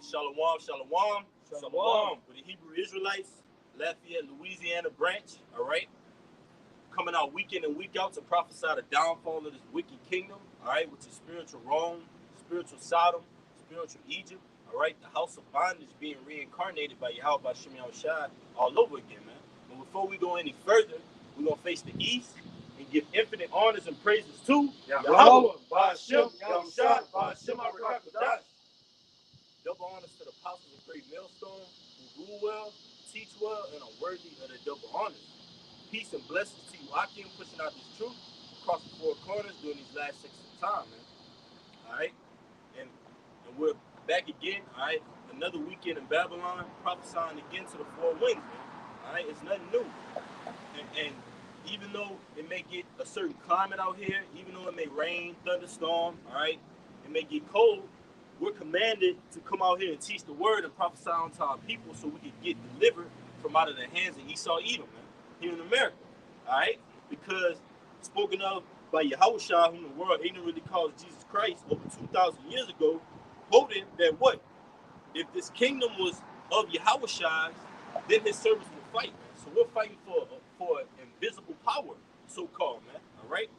Shalom, shalom, shalom. For the Hebrew Israelites, Lafayette, Louisiana branch, all right? Coming out week in and week out to prophesy the downfall of this wicked kingdom, all right, which is spiritual Rome, spiritual Sodom, spiritual Egypt, all right? The house of bondage being reincarnated by Yahweh Shem Yahushua all over again, man. But before we go any further, we're going to face the east and give infinite honors and praises to Yahweh Shem Yahushua, Shem Yahushua. Double honors to the apostles of great millstone who rule well, teach well, and are worthy of the double honors. Peace and blessings to you, Akim, pushing out this truth across the four corners during these last 6 times, man. All right? And we're back again, all right? Another weekend in Babylon, prophesying again to the four winds, man. All right? It's nothing new. And even though it may get a certain climate out here, even though it may rain, thunderstorm, all right? It may get cold. We're commanded to come out here and teach the word and prophesy unto our people so we can get delivered from out of the hands of Esau Edom, man, here in America, all right? Because spoken of by Yahushua, whom the world ignorantly calls Jesus Christ, over 2,000 years ago, quoted that what? If this kingdom was of Yahushua, then his servants would fight, man. So we're fighting for invisible power, so-called, man, all right?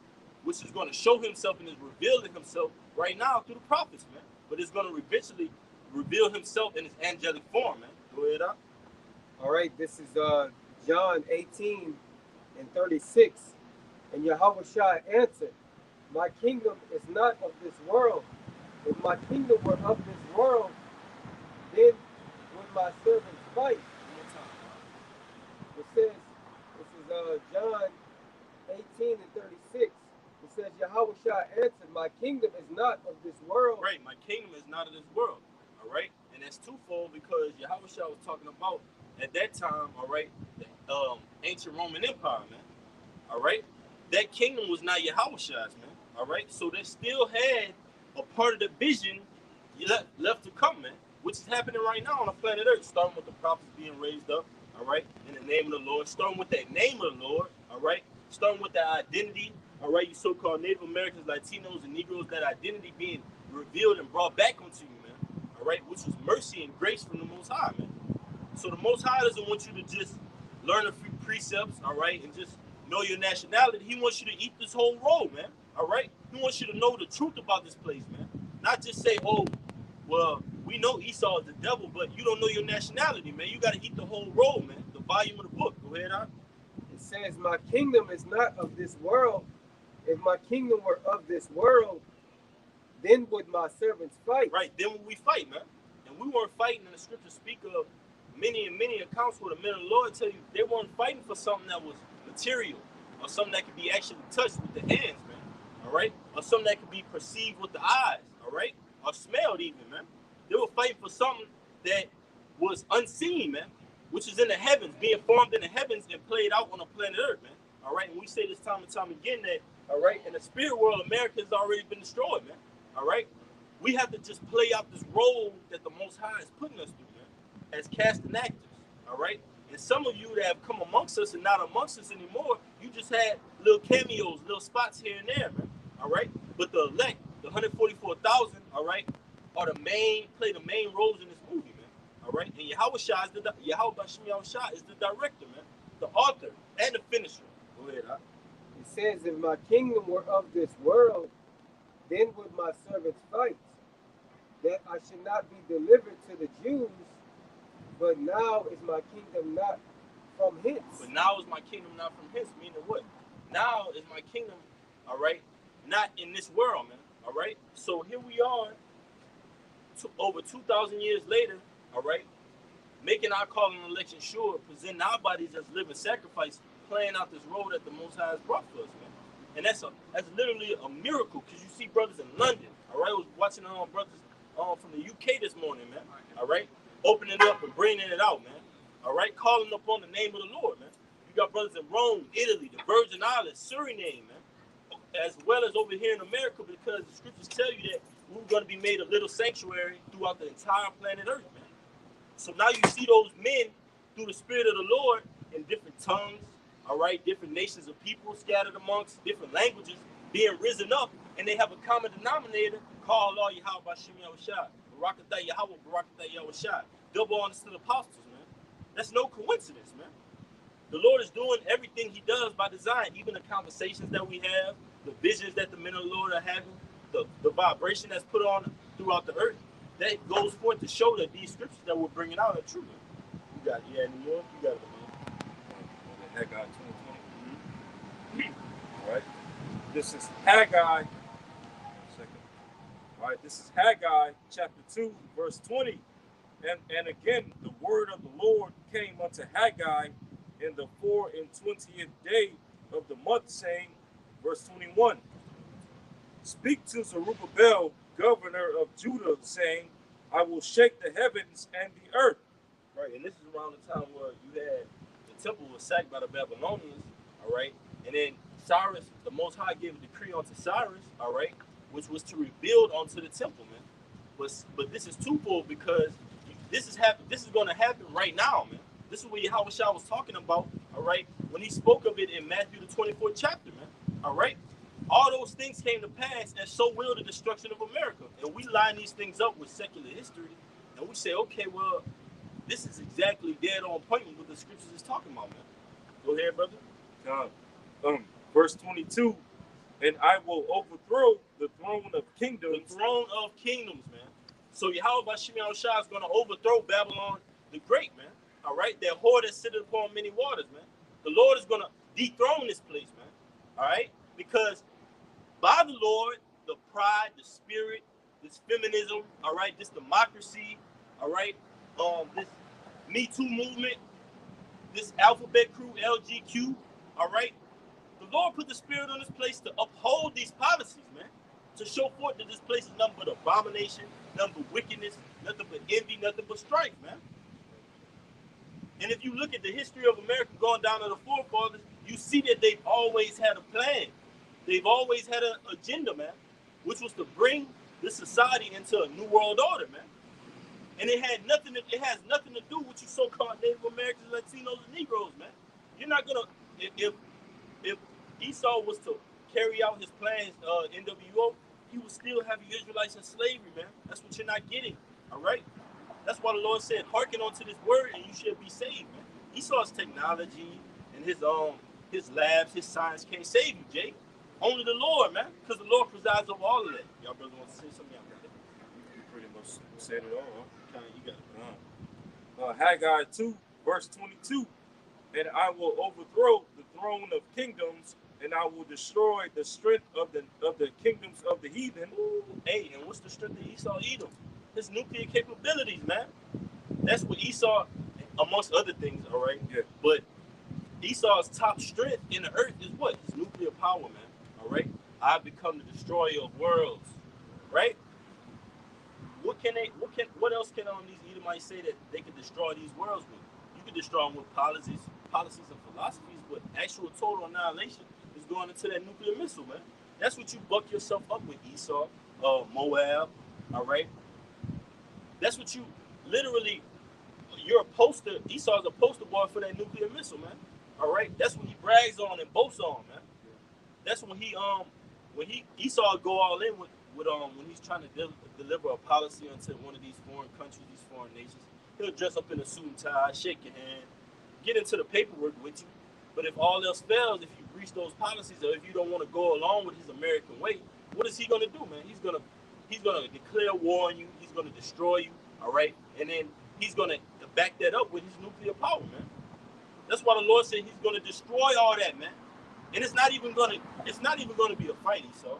Which is going to show himself and is revealing himself right now through the prophets, man. But it's going to eventually reveal himself in his angelic form, man. Go ahead, up. All right, this is John 18:36. And Yahushua answered, my kingdom is not of this world. If my kingdom were of this world, then would my servants fight. It says, this is John 18:36. It says, Yahushua answered, my kingdom is not of this world. Right, my kingdom is not of this world, all right? And that's twofold because Yahushua was talking about, at that time, all right, the ancient Roman Empire, man, all right? That kingdom was not Yahushua's, man, all right? So they still had a part of the vision left to come, man, which is happening right now on the planet Earth, starting with the prophets being raised up, all right, in the name of the Lord, starting with that name of the Lord, all right, starting with that identity. All right, you so-called Native Americans, Latinos, and Negroes, that identity being revealed and brought back onto you, man. All right, which was mercy and grace from the Most High, man. So the Most High doesn't want you to just learn a few precepts, all right, and just know your nationality. He wants you to eat this whole roll, man. All right, he wants you to know the truth about this place, man. Not just say, oh, well, we know Esau is the devil, but you don't know your nationality, man. You got to eat the whole roll, man. The volume of the book. Go ahead, on. It says, my kingdom is not of this world. If my kingdom were of this world, then would my servants fight. Right, then would we fight, man. And we weren't fighting, and the scriptures speak of many accounts where the men of the Lord tell you they weren't fighting for something that was material or something that could be actually touched with the hands, man. All right? Or something that could be perceived with the eyes, all right? Or smelled even, man. They were fighting for something that was unseen, man, which is in the heavens, being formed in the heavens and played out on the planet Earth, man. All right? And we say this time and time again that, all right, in the spirit world, America has already been destroyed, man. All right? We have to just play out this role that the Most High is putting us through, man, as casting actors, all right? And some of you that have come amongst us and not amongst us anymore, you just had little cameos, little spots here and there, man, all right? But the elect, the 144,000, all right, play the main roles in this movie, man, all right? And Yahweh Shem Yahushua is the director, man, the author, and the finisher. Go ahead, huh? It says, if my kingdom were of this world, then would my servants fight, that I should not be delivered to the Jews, but now is my kingdom not from hence. But now is my kingdom not from hence, meaning what? Now is my kingdom, all right, not in this world, man, all right? So here we are, over 2,000 years later, all right, making our calling and election sure, presenting our bodies as living sacrifice, playing out this role that the Most High has brought for us, man. And that's literally a miracle, because you see brothers in London, all right? I was watching brothers from the UK this morning, man, all right? Opening it up and bringing it out, man, all right? Calling upon the name of the Lord, man. You got brothers in Rome, Italy, the Virgin Islands, Suriname, man, as well as over here in America, because the scriptures tell you that we're going to be made a little sanctuary throughout the entire planet Earth, man. So now you see those men through the Spirit of the Lord in different tongues, all right, different nations of people scattered amongst different languages being risen up, and they have a common denominator called Allah Yahweh Shem Yahushua, all Barakatah Yahweh, Barakatah Yahushua. Double honors to the apostles, man. That's no coincidence, man. The Lord is doing everything he does by design, even the conversations that we have, the visions that the men of the Lord are having, the vibration that's put on throughout the earth. That goes forth to show that these scriptures that we're bringing out are true, man. You got it. Yeah, any more? You got it, man. Haggai 20:20. All right. This is Haggai. All right. This is Haggai chapter 2, verse 20. And again, the word of the Lord came unto Haggai in the 24th day of the month, saying, verse 21, speak to Zerubbabel, governor of Judah, saying, I will shake the heavens and the earth. Right, and this is around the time where you had the temple was sacked by the Babylonians, all right? And then Cyrus, the Most High, gave a decree unto Cyrus, all right, which was to rebuild onto the temple, man. But this is twofold because this is going to happen right now, man. This is what Yahweh Shah was talking about, all right, when he spoke of it in Matthew the 24th chapter, man, all right? All those things came to pass, and so will the destruction of America. And we line these things up with secular history, and we say, okay, well, this is exactly dead on point with what the scriptures is talking about, man. Go ahead, brother. Verse 22, and I will overthrow the throne of kingdoms. The throne of kingdoms, man. So Yahweh Bashim Yahushua is going to overthrow Babylon the Great, man. All right? That whore that sitteth upon many waters, man. The Lord is going to dethrone this place, man. All right? Because by the Lord, the pride, the spirit, this feminism, all right, this democracy, all right, this Me Too movement, this alphabet crew, LGQ, all right, the Lord put the spirit on this place to uphold these policies, man, to show forth that this place is nothing but abomination, nothing but wickedness, nothing but envy, nothing but strife, man. And if you look at the history of America going down to the forefathers, you see that they've always had a plan. They've always had an agenda, man, which was to bring this society into a new world order, man. And it has nothing to do with you so-called Native Americans, Latinos, and Negroes, man. You're not gonna if Esau was to carry out his plans, NWO, he would still have you Israelites in slavery, man. That's what you're not getting. All right. That's why the Lord said, hearken unto this word, and you should be saved, man. Esau's technology and his labs, his science can't save you, Jay. Only the Lord, man, because the Lord presides over all of that. Y'all brothers want to say something? You pretty much said it all, huh? You got it. Haggai 2, verse 22. And I will overthrow the throne of kingdoms, and I will destroy the strength of the kingdoms of the heathen. Ooh, hey, and what's the strength of Esau Edom? His nuclear capabilities, man. That's what Esau, amongst other things, all right? Yeah. But Esau's top strength in the earth is what? His nuclear power, man. All right? I've become the destroyer of worlds, right? What else can these Edomites say that they can destroy these worlds with? You can destroy them with policies and philosophies, but actual total annihilation is going into that nuclear missile, man. That's what you buck yourself up with, Esau, Moab, all right? That's what you literally, you're a poster, Esau's a poster boy for that nuclear missile, man. All right? That's what he brags on and boasts on, man. That's when Esau go all in with when he's trying to deliver a policy unto one of these foreign countries, these foreign nations. He'll dress up in a suit and tie, shake your hand, get into the paperwork with you. But if all else fails, if you breach those policies, or if you don't want to go along with his American way, what is he gonna do, man? He's gonna declare war on you. He's gonna destroy you. All right, and then he's gonna back that up with his nuclear power, man. That's why the Lord said he's gonna destroy all that, man. And it's not even gonna be a fight, Esau.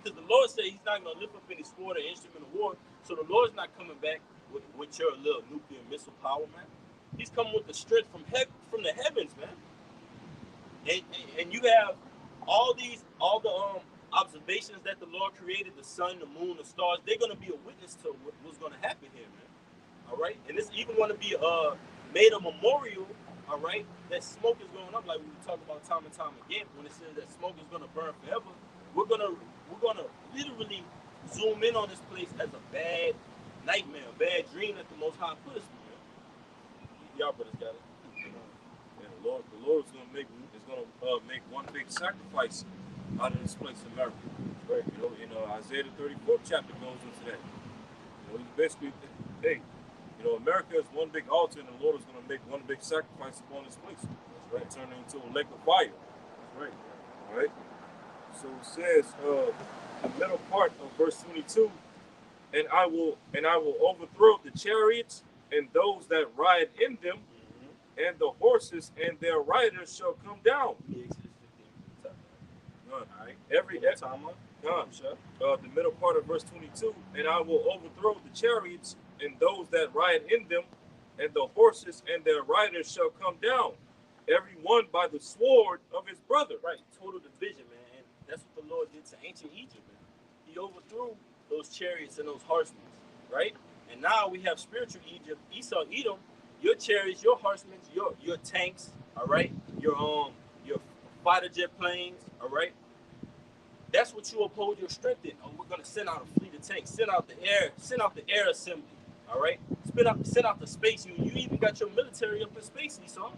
Because the Lord said he's not going to lift up any sword or instrument of war. So the Lord's not coming back with your little nuclear missile power, man. He's coming with the strength from the heavens, man. And you have all the observations that the Lord created, the sun, the moon, the stars. They're going to be a witness to what's going to happen here, man. All right? And it's even going to be made a memorial, all right, that smoke is going up, like we talk about time and time again, when it says that smoke is going to burn forever. We're gonna literally zoom in on this place as a bad nightmare, a bad dream that the Most High put us through. Y'all brothers got it. Yeah, the Lord is gonna make one big sacrifice out of this place in America. Right. You know, Isaiah the 34th chapter goes into that. You So he's basically, hey, you know, America is one big altar, and the Lord is going to make one big sacrifice upon this place. That's right. Turn it into a lake of fire. That's right. All right. So it says, the middle part of verse 22, and I will overthrow the chariots and those that ride in them, and the horses and their riders shall come down. All right. The middle part of verse 22, and I will overthrow the chariots and those that ride in them, and the horses and their riders shall come down, every one by the sword of his brother. Right, total division, man. And that's what the Lord did to ancient Egypt, man. He overthrew those chariots and those horsemen, right? And now we have spiritual Egypt, Esau, Edom, your chariots, your horsemen, your tanks, all right, your fighter jet planes, all right. That's what you uphold your strength in. Oh, we're gonna send out a fleet of tanks, send out the air assembly, all right. Send out the space. You even got your military up in space, Esau.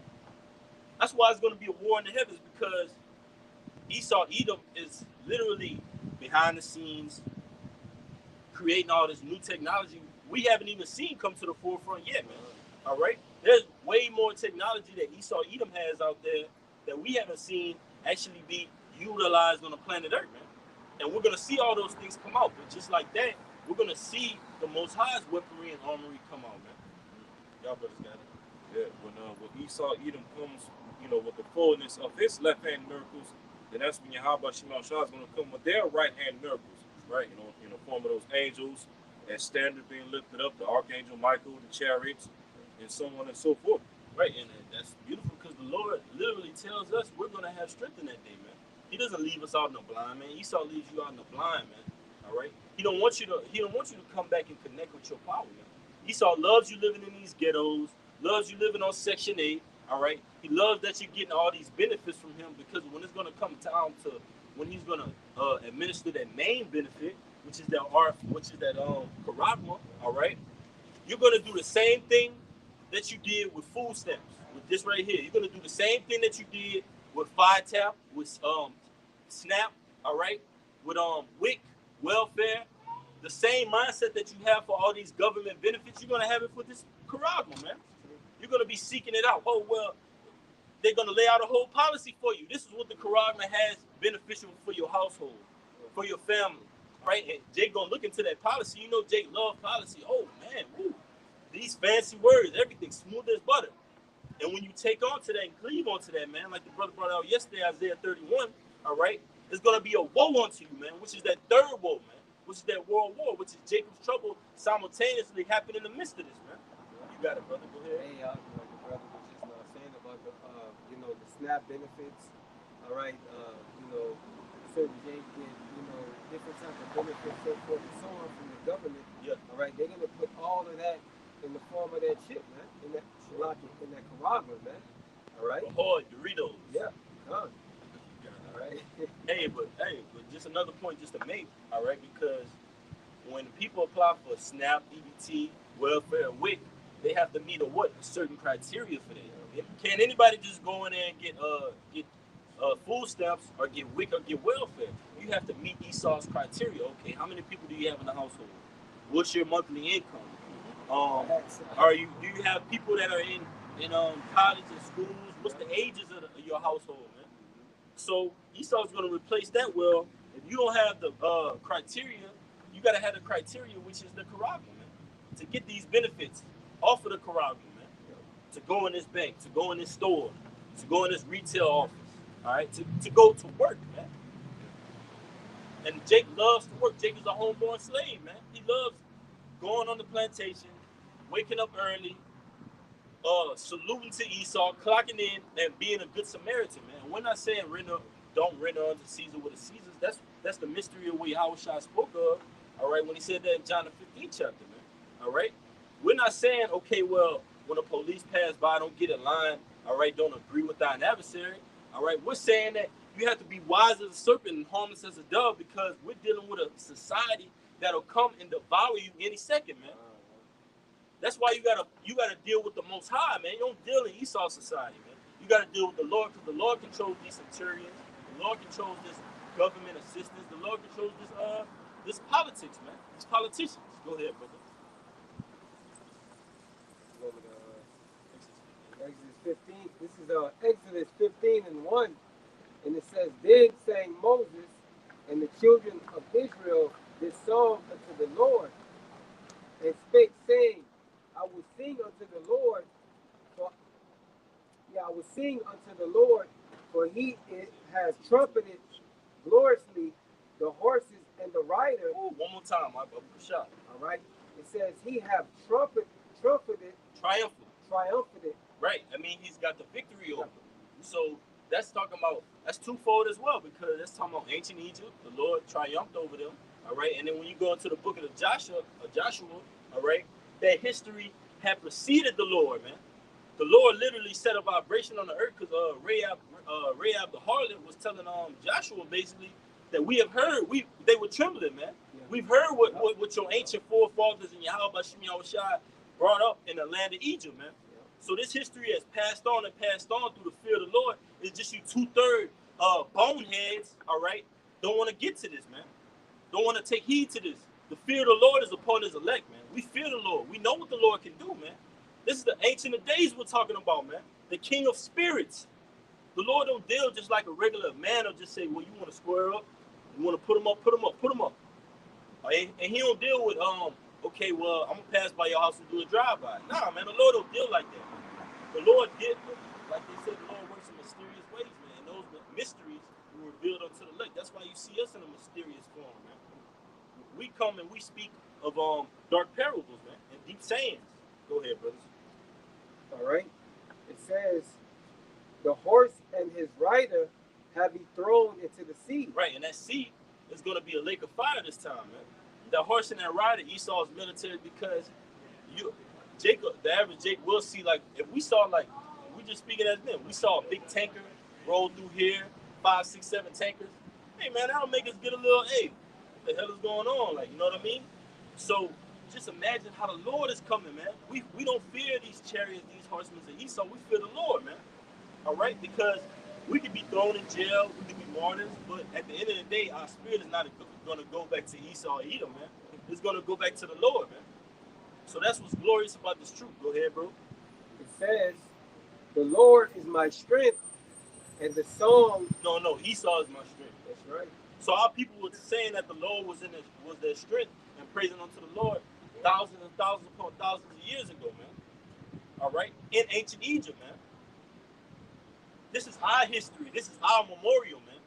That's why it's gonna be a war in the heavens, because Esau, Edom is literally behind the scenes creating all this new technology we haven't even seen come to the forefront yet, man. All right, there's way more technology that Esau, Edom has out there that we haven't seen actually be utilized on the planet Earth, man. And we're gonna see all those things come out, but just like that, we're gonna see the Most High's weaponry and armory come out, man. Y'all brothers got it. Yeah, when Esau, Edom comes, you know, with the fullness of his left hand miracles, then that's when Yahweh Shema Shah is going to come with their right hand miracles, right? You know, in the form of those angels, that standard being lifted up, the archangel Michael, the chariots, and so on and so forth. Right, and that's beautiful, because the Lord literally tells us we're going to have strength in that day, man. He doesn't leave us out in the blind, man. Esau leaves you out in the blind, man. All right, he don't want you to come back and connect with your power, man. Esau loves you living in these ghettos, loves you living on Section 8. All right, he loves that you're getting all these benefits from him, because when it's going to come down to when he's going to administer that main benefit, which is that charagma, all right, you're going to do the same thing that you did with food stamps, with this right here. You're going to do the same thing that you did with FireTap, with SNAP, all right, with WIC, welfare. The same mindset that you have for all these government benefits, you're going to have it for this charagma, man. You're going to be seeking it out. Oh, well, they're going to lay out a whole policy for you. This is what the charagma has beneficial for your household, for your family, right? And Jake going to look into that policy. You know Jake loves policy. Oh, man, woo. These fancy words, everything smooth as butter. And when you take on to that and cleave onto that, man, like the brother brought out yesterday, Isaiah 31, all right, it's going to be a woe unto you, man, which is that third woe, man, which is that world war, which is Jacob's trouble simultaneously happening in the midst of this, man. You got it, brother. Go ahead. Hey, like the brother was just saying about the SNAP benefits. All right, certain Jake get, different type of benefits, so forth and so on from the government. Yeah. All right, they're gonna put all of that in the form of that chip, man, in that charagma, man. All right. Oh, Doritos. Yeah. All right. But just another point just to make, all right, because when people apply for SNAP, EBT, welfare, WIC, they have to meet a certain criteria for that. Can't anybody just go in there and get food stamps or get WIC or get welfare? You have to meet Esau's criteria. Okay, how many people do you have in the household? What's your monthly income? Do you have people that are in college and schools? What's the ages of your household, man? So Esau's going to replace that. Well, if you don't have the criteria, you got to have the criteria, which is the charagma, man, to get these benefits off of the charagma, man. To go in this bank, to go in this store, to go in this retail office, all right, to go to work, man. And Jake loves to work. Jake is a homeborn slave, man. He loves going on the plantation, waking up early, saluting to Esau, clocking in, and being a good Samaritan, man. We're not saying don't render unto Caesar what is Caesar's. That's the mystery of what Yahweh spoke of, all right, when he said that in John the 15th chapter, man. All right? We're not saying, okay, well, when the police pass by, don't get in line, all right, don't agree with thine adversary, all right? We're saying that you have to be wise as a serpent and harmless as a dove, because we're dealing with a society that'll come and devour you any second, man. That's why you gotta deal with the Most High, man. You don't deal in Esau society, man. You gotta deal with the Lord, because the Lord controls these centurions. The Lord controls this government assistance. The Lord controls this politics, man. These politicians. Go ahead, brother. 15. This is Exodus 15:1. And it says, Then sang Moses and the children of Israel this song unto the Lord, and spake, saying, I will sing unto the Lord, for I will sing unto the Lord, for has trumpeted gloriously the horses and the rider. Ooh, one more time, my brother. Shot. All right. It says he have trumpeted, triumphant. Right. I mean, he's got the victory over. So that's talking about, that's twofold as well, because that's talking about ancient Egypt. The Lord triumphed over them. All right. And then when you go into the book of Joshua, all right, that history had preceded the Lord, man. The Lord literally set a vibration on the earth, because Rahab the harlot was telling Joshua basically that we have heard, they were trembling, man. Yeah. We've heard what your ancient forefathers and Yahweh Bashim Yahushua brought up in the land of Egypt, man. Yeah. So this history has passed on through the fear of the Lord. It's just you 2/3 boneheads, all right, don't want to get to this, man. Don't want to take heed to this. The fear of the Lord is upon his elect, man. We fear the Lord. We know what the Lord can do, man. This is the Ancient of Days we're talking about, man. The King of Spirits. The Lord don't deal just like a regular man or just say, well, you want to square up? You want to put him up? And he don't deal with, okay, well, I'm going to pass by your house and do a drive-by. Nah, man, the Lord don't deal like that. The Lord did, like they said, the Lord works in mysterious ways, man. And those mysteries were revealed unto the elect. That's why you see us in a mysterious form, man. We come and we speak of dark parables, man, and deep sayings. Go ahead, brothers. All right. It says, the horse and his rider have he thrown into the sea. Right, and that sea is going to be a lake of fire this time, man. The horse and that rider, Esau's military, because the average Jake will see, like, if we saw, like, we just speaking as men, we saw a big tanker roll through here, 5, 6, 7 tankers. Hey, man, that'll make us get a little, hey, what the hell is going on? Like, you know what I mean? So just imagine how the Lord is coming, man. We don't fear these chariots, these horsemen of Esau. We fear the Lord, man. All right? Because we could be thrown in jail, we could be martyrs, but at the end of the day, our spirit is not going to go back to Esau or Edom, man. It's going to go back to the Lord, man. So that's what's glorious about this truth. Go ahead, bro. It says, the Lord is my strength, and the song. No, Esau is my strength. That's right. So our people were saying that the Lord was their strength and praising unto the Lord thousands and thousands upon thousands of years ago, man. All right? In ancient Egypt, man. This is our history. This is our memorial, man.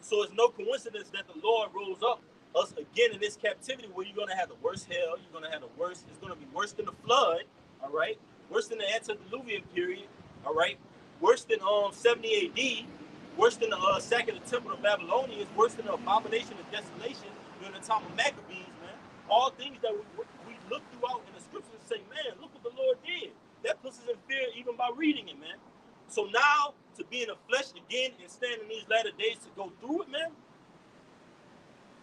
So it's no coincidence that the Lord rose up us again in this captivity where you're going to have the worst hell. You're going to have the worst. It's going to be worse than the flood, all right? Worse than the antediluvian period, all right? Worse than 70 AD. Worse than the sacking of the temple of Babylonians. Worse than the abomination of desolation during the time of Maccabees, man. All things that we look throughout in the scriptures and say, man, look what the Lord did. That puts us in fear even by reading it, man. So now, to be in the flesh again and stand in these latter days to go through it, man,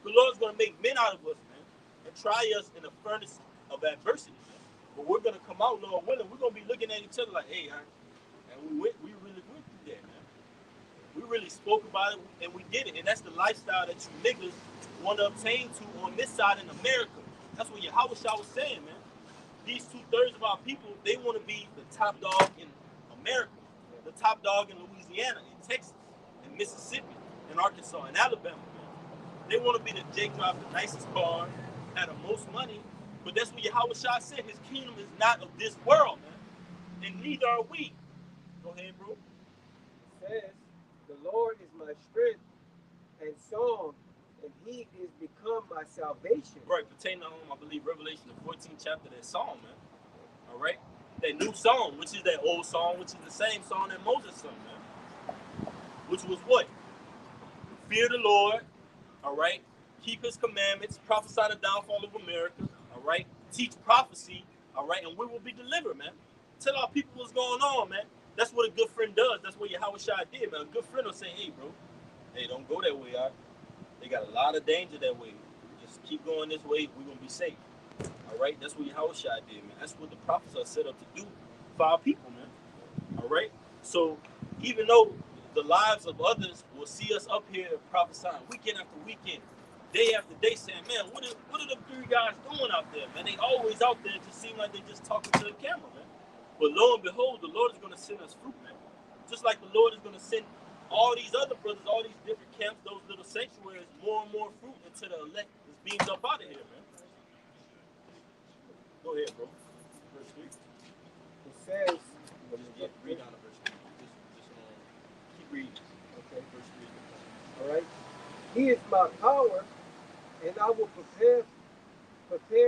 the Lord's going to make men out of us, man, and try us in the furnace of adversity, man. But we're going to come out, Lord willing. We're going to be looking at each other like, hey, and we really went through that, man. We really spoke about it, and we did it. And that's the lifestyle that you niggas want to obtain to on this side in America. That's what Yahweh was saying, man. These 2/3 of our people, they want to be the top dog in America, the top dog in Louisiana, in Texas, in Mississippi, in Arkansas, in Alabama, man. They want to be the Jake drive the nicest car, have the most money, but that's what Yahweh said. His kingdom is not of this world, man, and neither are we. Go ahead, bro. It says, the Lord is my strength and song, and he is become my salvation. Right, pertaining to, I believe, Revelation, the 14th chapter, that song, man. All right? That new song, which is that old song, which is the same song that Moses sung, man. Which was what? Fear the Lord, all right? Keep his commandments, prophesy the downfall of America, all right? Teach prophecy, all right? And we will be delivered, man. Tell our people what's going on, man. That's what a good friend does. That's what Yahweh did, man. A good friend will say, hey, bro, hey, don't go that way, all right? They got a lot of danger that way. Just keep going this way, we're going to be safe. All right? That's what Yahweh did, man. That's what the prophets are set up to do for our people, man. All right? So even though the lives of others will see us up here prophesying weekend after weekend, day after day, saying, man, what are the three guys doing out there, man? They always out there. It just seem like they just talking to the camera, man. But lo and behold, the Lord is going to send us fruit, man. Just like the Lord is going to send all these other brothers, all these different camps, those little sanctuaries, more and more fruit until the elect is beamed up out of here, man. Go ahead, bro. Verse 3. It says, Read down to verse 3. Just keep reading. okay, Verse 3. all right. He is my power, and I will prepare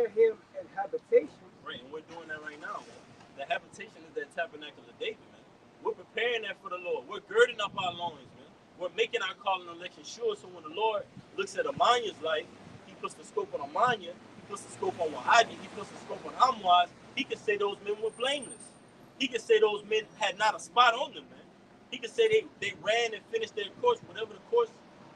him an habitation. Right, and we're doing that right now, man. The habitation is that tabernacle of David, man. We're preparing that for the Lord. We're girding up our loins, man. We're making our calling and election sure, so when the Lord looks at Amanya's life, he puts the scope on Amanya, he puts the scope on Wahadi, he puts the scope on Amwaz, he can say those men were blameless. He can say those men had not a spot on them, man. He can say they ran and finished their course, whatever the course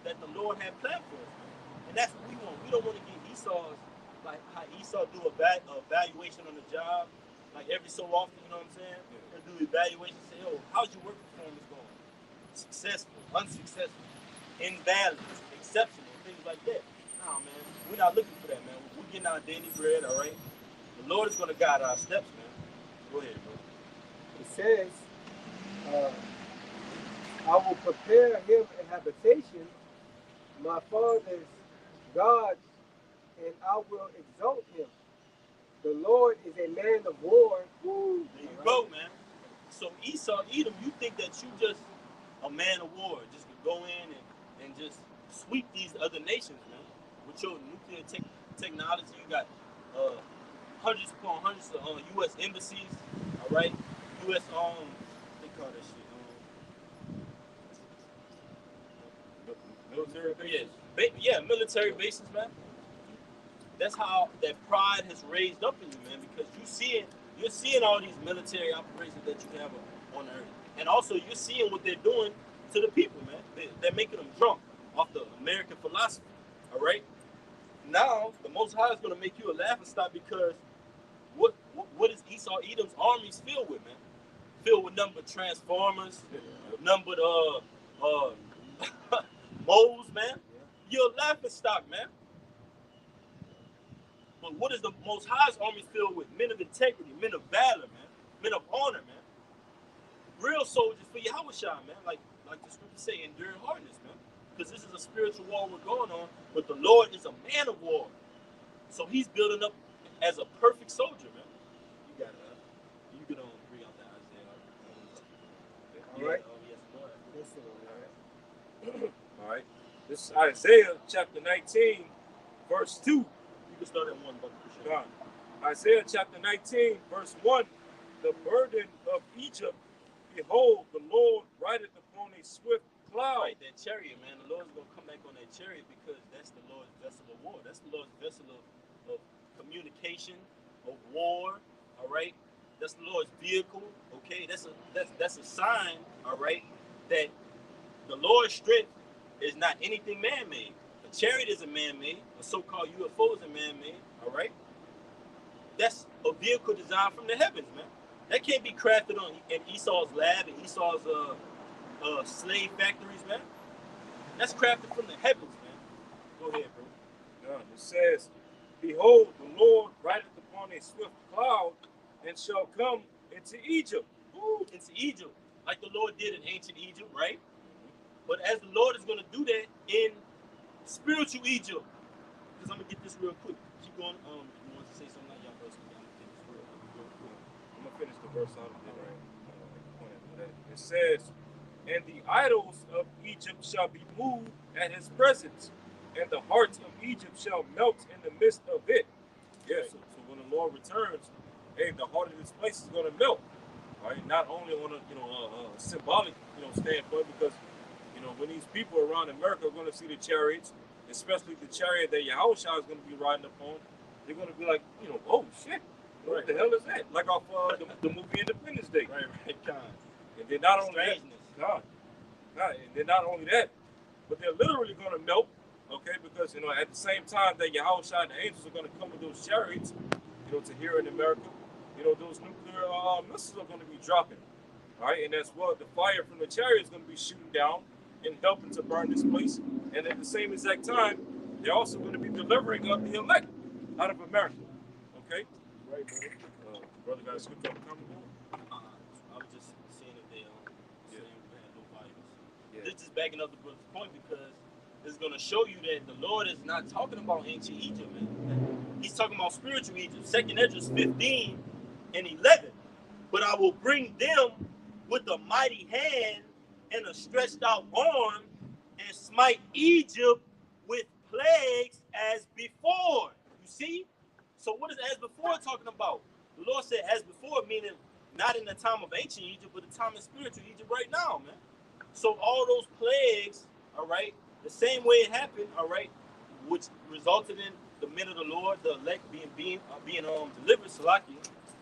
that the Lord had planned for us, man. And that's what we want. We don't want to get Esau's, like how Esau do a evaluation on the job, like every so often, you know what I'm saying? He'll do evaluation, say, oh, how's your work performance going? Successful, unsuccessful, invalid, exceptional, things like that. Nah, man, we're not looking for that, man. We're getting our daily bread, all right? The Lord is going to guide our steps, man. Go ahead, bro. It says, I will prepare him a habitation, my father's God, and I will exalt him. The Lord is a man of war. Woo, there you go, man. So Esau, Edom, you think that you just a man of war, just could go in and just sweep these other nations, man. With your nuclear technology, you got hundreds upon hundreds of U.S. embassies, all right? U.S. they call that shit military bases. Yeah, military bases, man. That's how that pride has raised up in you, man, because you're seeing all these military operations that you have on earth. And also you're seeing what they're doing to the people, man. They're making them drunk off the American philosophy. All right? Now the Most High is gonna make you a laughing stock because what is Esau Edom's armies filled with, man? Filled with numbered transformers, numbered moles, man. You're a laughing stock, man. But what is the Most High's army filled with? Men of integrity, men of valor, man. Men of honor, man. Real soldiers for Yahushua, man. Like the scriptures say, enduring hardness, man. Because this is a spiritual war we're going on, but the Lord is a man of war. So he's building up as a perfect soldier, man. You got it, you can bring out that Isaiah. All right. Yes, Lord. Listen, all right. All right. This is Isaiah chapter 19, verse 2. You can start at 1, Brother Christian. Isaiah chapter 19, verse 1. The burden of Egypt, behold, the Lord rideth upon a swift cloud. Right, that chariot, man. The Lord's going to come back on that chariot because that's the Lord's vessel of war. That's the Lord's vessel of communication, of war, all right? That's the Lord's vehicle, okay? That's a sign, all right, that the Lord's strength is not anything man-made. A chariot isn't man-made. A so-called UFO isn't man-made, all right? That's a vehicle designed from the heavens, man. That can't be crafted in Esau's lab and Esau's slave factories, man. That's crafted from the heavens, man. Go ahead, bro. It says, behold, the Lord rideth upon a swift cloud and shall come into Egypt. Ooh, into Egypt, like the Lord did in ancient Egypt, right? But as the Lord is going to do that in spiritual Egypt, because I'm going to get this real quick. Keep going. You want to say something like y'all, bro? I'm going to finish the verse out of it. It says, and the idols of Egypt shall be moved at his presence, and the hearts of Egypt shall melt in the midst of it. Yeah, so when the Lord returns, hey, the heart of this place is going to melt. All right, not only on a symbolic standpoint, because when these people around America are going to see the chariots, especially the chariot that Yahushua is going to be riding upon, they're going to be like, oh shit, what the hell is that? Like off the movie Independence Day. Right, God. And then not only that, and then not only that, but they're literally going to melt, okay? Because at the same time that Yahushua and the angels are going to come with those chariots, to here in America, those nuclear missiles are going to be dropping, all right? And as well, the fire from the chariot is going to be shooting down and helping to burn this place. And at the same exact time, they're also going to be delivering up the elect out of America, okay? Right, brother. Brother got a scripture comment? just seeing if they saying we had no violence. Yeah. This is backing up the brother's point because it's going to show you that the Lord is not talking about ancient Egypt, man. He's talking about spiritual Egypt. 2nd Esdras 15 and 11. But I will bring them with a mighty hand and a stretched out arm and smite Egypt with plagues as before. You see? So what is as before talking about? The Lord said as before, meaning not in the time of ancient Egypt, but the time of spiritual Egypt right now, man. So all those plagues, all right, the same way it happened, all right, which resulted in the men of the Lord, the elect being delivered, Salaki,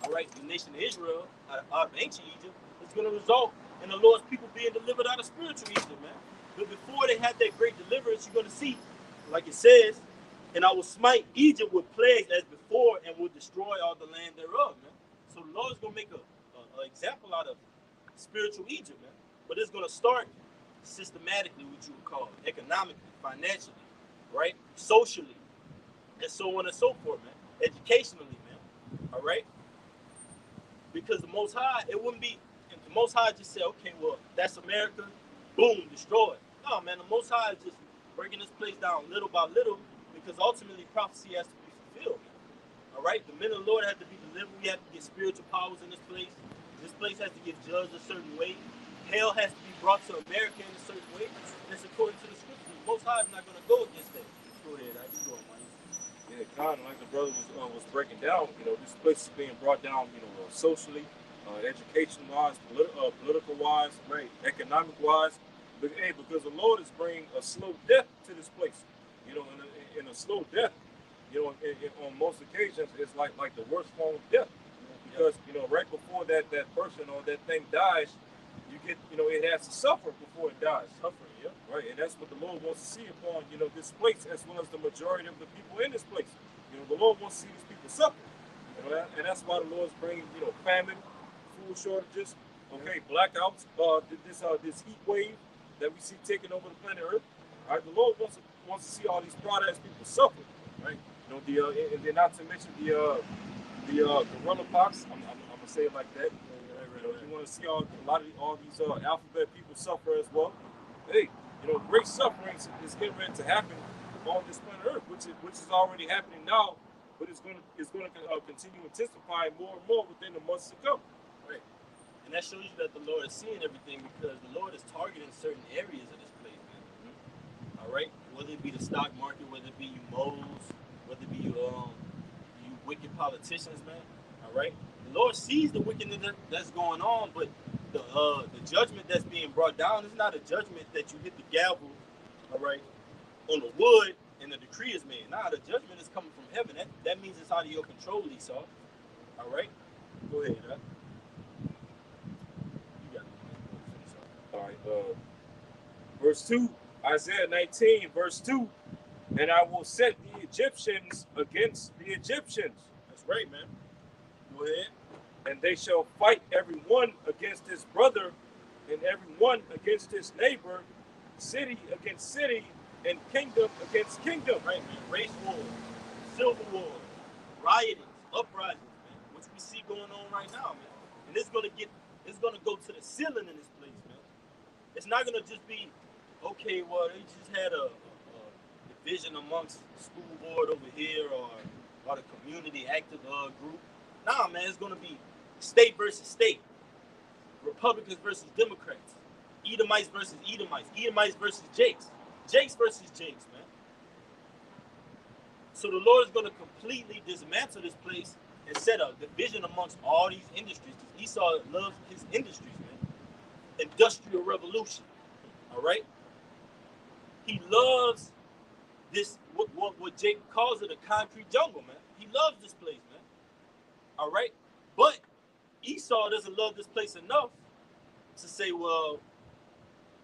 all right, the nation of Israel out of ancient Egypt, is going to result in the Lord's people being delivered out of spiritual Egypt, man. But before they had that great deliverance, you're going to see, like it says, and I will smite Egypt with plagues as before and will destroy all the land thereof, man. So the Lord is going to make an example out of spiritual Egypt, man. But it's going to start systematically, what you would call it, economically, financially, right? Socially, and so on and so forth, man. Educationally, man. All right? Because the Most High, it wouldn't be, if the Most High just said, okay, well, that's America, boom, destroyed. No, man, the Most High is just breaking this place down little by little because ultimately prophecy has to be fulfilled, man. All right? The men of the Lord have to be delivered. We have to get spiritual powers in this place. This place has to get judged a certain way. Hell has to be brought to America in a certain way. That's according to the scriptures. The Most High is not going to go against that. Go ahead, how you doing, man? Yeah, kind of like the brother was breaking down. This place is being brought down. Socially, education-wise, political-wise, right, economic-wise. But because the Lord is bringing a slow death to this place. In a slow death, on most occasions, it's like the worst form of death. Because right before that person or that thing dies, you get it has to suffer before it dies. Suffering, yeah. Right, and that's what the Lord wants to see upon this place, as well as the majority of the people in this place. The Lord wants to see these people suffer. And that's why the Lord's bringing famine, food shortages, blackouts, this heat wave that we see taking over the planet Earth. Right, the Lord wants to see all these proud-ass people suffer. Right, and then not to mention the gorilla pox. I'm gonna say it like that. You want to see all these alphabet people suffer as well. Hey, great suffering is getting ready to happen on this planet Earth, which is already happening now, but it's going to continue intensifying more and more within the months to come. Right, and that shows you that the Lord is seeing everything because the Lord is targeting certain areas of this place, man. Mm-hmm. All right, whether it be the stock market, whether it be you moles, whether it be you wicked politicians, man. All right, the Lord sees the wickedness that's going on, but the judgment that's being brought down is not a judgment that you hit the gavel, all right, on the wood and the decree is made. Nah, the judgment is coming from heaven. That means it's out of your control, Esau. All right, go ahead, huh? You got it. All right, verse 2, Isaiah 19, verse 2, and I will set the Egyptians against the Egyptians. That's right, man. Go ahead. And they shall fight every one against his brother, and every one against his neighbor, city against city, and kingdom against kingdom. Right, man. Race war, civil war, rioting, uprisings, man, which we see going on right now, man. And it's gonna go to the ceiling in this place, man. It's not gonna just be, okay, well, they just had a division amongst the school board over here or the community active group. Nah, man, it's gonna be state versus state, Republicans versus Democrats, Edomites versus Edomites, Edomites versus Jakes, Jakes versus Jakes, man. So the Lord is going to completely dismantle this place and set a division amongst all these industries. Esau loves his industries, man. Industrial revolution, all right? He loves this, what Jake calls it, a concrete jungle, man. He loves this place, man, all right? But Esau doesn't love this place enough to say, well,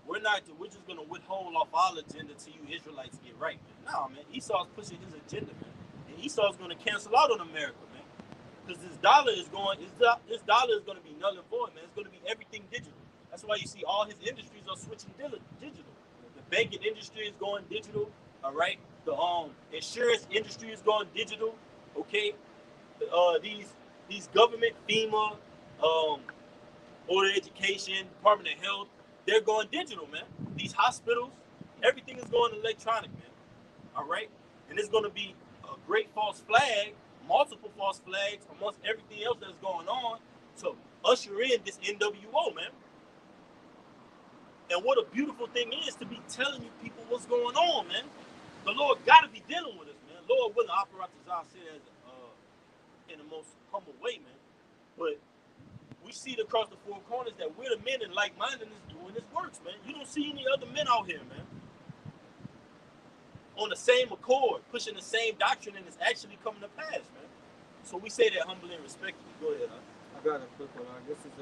we're just going to withhold off our agenda till you Israelites get right, man. No, man. Esau's pushing his agenda, man. And Esau's going to cancel out on America, man. Because this dollar is going to be null and void, man. It's going to be everything digital. That's why you see all his industries are switching digital. The banking industry is going digital, all right? The insurance industry is going digital, okay? These government, FEMA, Order Education, Department of Health, they're going digital, man. These hospitals, everything is going electronic, man. All right? And it's going to be a great false flag, multiple false flags amongst everything else that's going on to usher in this NWO, man. And what a beautiful thing is to be telling you people what's going on, man. The Lord got to be dealing with us, man. Lord willing, operators, I'll say that in the most humble way, man. But we see it across the four corners that we're the men in like-mindedness doing this works, man. You don't see any other men out here, man, on the same accord, pushing the same doctrine, and it's actually coming to pass, man. So we say that humbly and respectfully. Go ahead, huh? I got a quick one. This is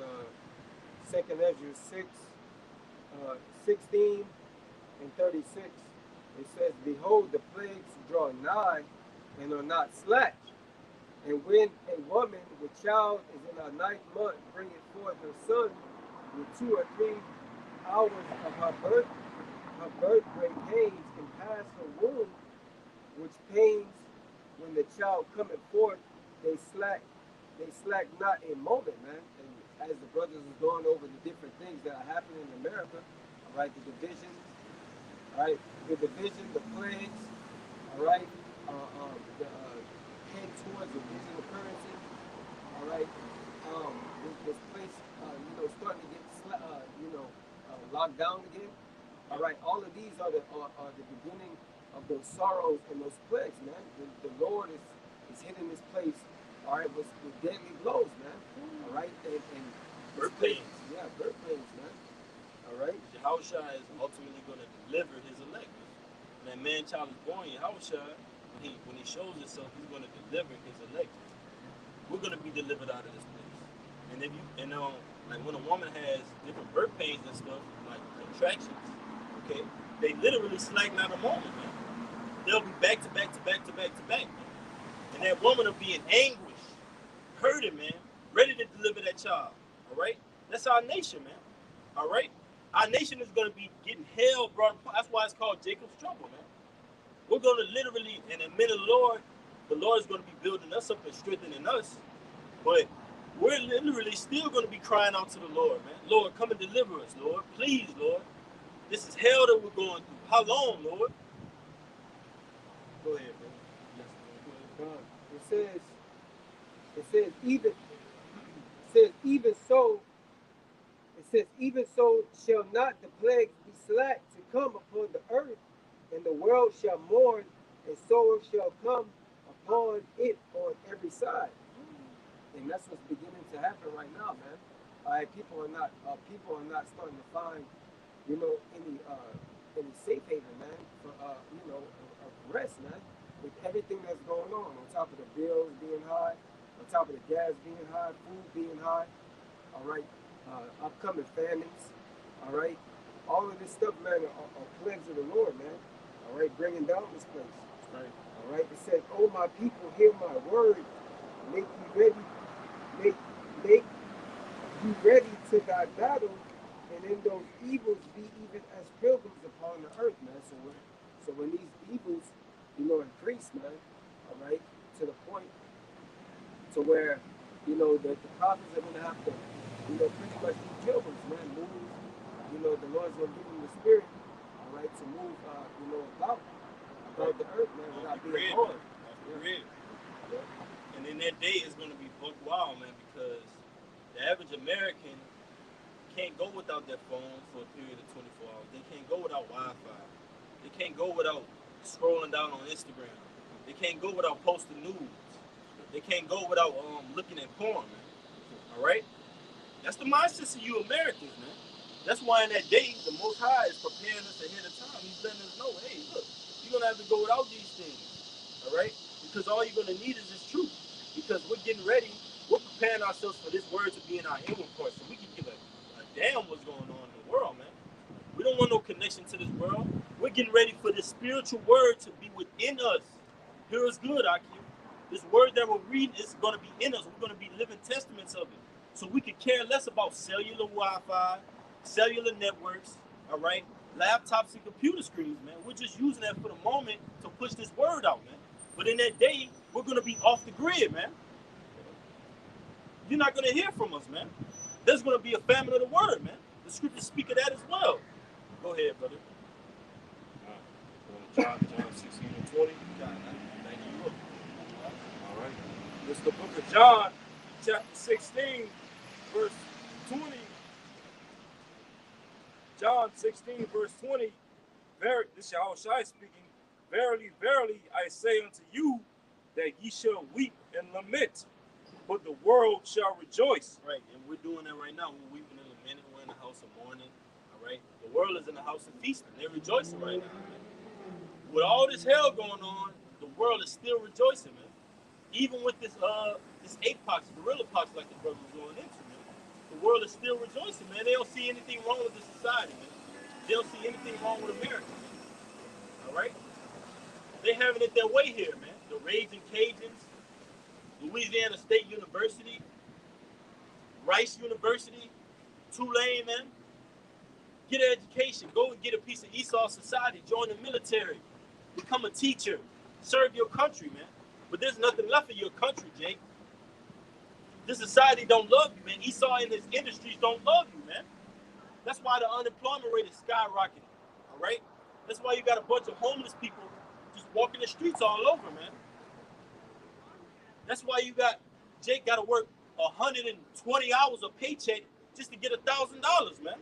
2nd Ezra 16 and 36. It says, "Behold, the plagues draw nigh and are not slack. And when a woman with child is in her 9th month, bringeth forth her son with 2 or 3 hours of her birth great pains can pass her womb, which pains when the child cometh forth, they slack not a moment," man. And as the brothers is going over the different things that are happening in America, all right, the division, all right, the plagues, all right, the head towards the digital currency, all right, this place, starting to get, locked down again, all right. All of these are the beginning of those sorrows and those plagues, man. The Lord is hitting this place, all right, with deadly blows, man, all right, and birth pains. Yeah, birth pains, man, all right. Yahushua is ultimately going to deliver his elect. When that man child is born, Yahushua, when he shows himself, he's going to deliver his elect. We're going to be delivered out of this place. And if like when a woman has different birth pains and stuff, like contractions, okay, they literally slack not a moment, man. They'll be back to back to back to back to back, man. And that woman will be in anguish, hurting, man, ready to deliver that child, all right? That's our nation, man, all right? Our nation is going to be getting hell brought upon. That's why it's called Jacob's trouble, man. We're going to literally, in the minute of the Lord is going to be building us up and strengthening us. But we're literally still going to be crying out to the Lord, man. Lord, come and deliver us, Lord. Please, Lord. This is hell that we're going through. How long, Lord? Go ahead, man. Yes, it says, even so shall not the plagues be slack to come upon the earth, and the world shall mourn, and sorrow shall come upon it on every side. And that's what's beginning to happen right now, man. All right, people are not starting to find, any safe haven, man, for rest, man. With everything that's going on top of the bills being high, on top of the gas being high, food being high, all right, upcoming famines, all right, all of this stuff, man, are plagues of the Lord, man, all right, bringing down this place, right. All right. It says, "Oh, my people, hear my word, make you ready, make you ready to thy battle, and in those evils be even as pilgrims upon the earth," man. So when these evils, increase, man, all right, to the point to where, the prophets are gonna have to, pretty much be pilgrims, man, move, the Lord's gonna give them the spirit, all right, to move, about the earth, man, without being hard. Yeah. And in that day, it's gonna be buck wild, man, because the average American can't go without their phone for a period of 24 hours. They can't go without Wi-Fi. They can't go without scrolling down on Instagram. They can't go without posting news. They can't go without looking at porn, man. All right? That's the mindset of you Americans, man. That's why in that day, the Most High is preparing us ahead of time. He's letting us know, hey, look, you're going to have to go without these things. All right? Because all you're going to need is this truth. Because we're getting ready. We're preparing ourselves for this word to be in our inward part so we can give a damn what's going on in the world, man. We don't want no connection to this world. We're getting ready for this spiritual word to be within us. Here is good, Aki. This word that we're reading is going to be in us. We're going to be living testaments of it. So we could care less about cellular Wi-Fi, cellular networks, all right, laptops and computer screens, man. We're just using that for the moment to push this word out, man. But in that day, we're going to be off the grid, man. You're not going to hear from us, man. there's going to be a famine of the word, man. The scriptures speak of that as well. Go ahead, brother. John 16 and 20. Thank you. All right. This is the book of John, chapter 16, verse 20. John 16, verse 20. This is Yahushua speaking. Verily, verily, I say unto you that ye shall weep and lament, but the world shall rejoice. Right, and we're doing that right now. We're weeping and lamenting. We're in the house of mourning. All right, the world is in the house of feasting. They're rejoicing right now, man. With all this hell going on, the world is still rejoicing, man. Even with this apepox, gorilla pox, like the brother was going into, man. The world is still rejoicing, man. They don't see anything wrong with the society, man. They don't see anything wrong with America, man. All right? They're having it their way here, man. The Raging Cajuns, Louisiana State University, Rice University, Tulane, man. Get an education. Go and get a piece of Esau society. Join the military. Become a teacher. Serve your country, man. But there's nothing left of your country, Jake. This society don't love you, man. Esau and his industries don't love you, man. That's why the unemployment rate is skyrocketing, all right? That's why you got a bunch of homeless people just walking the streets all over, man. That's why Jake got to work 120 hours a paycheck just to get $1,000, man.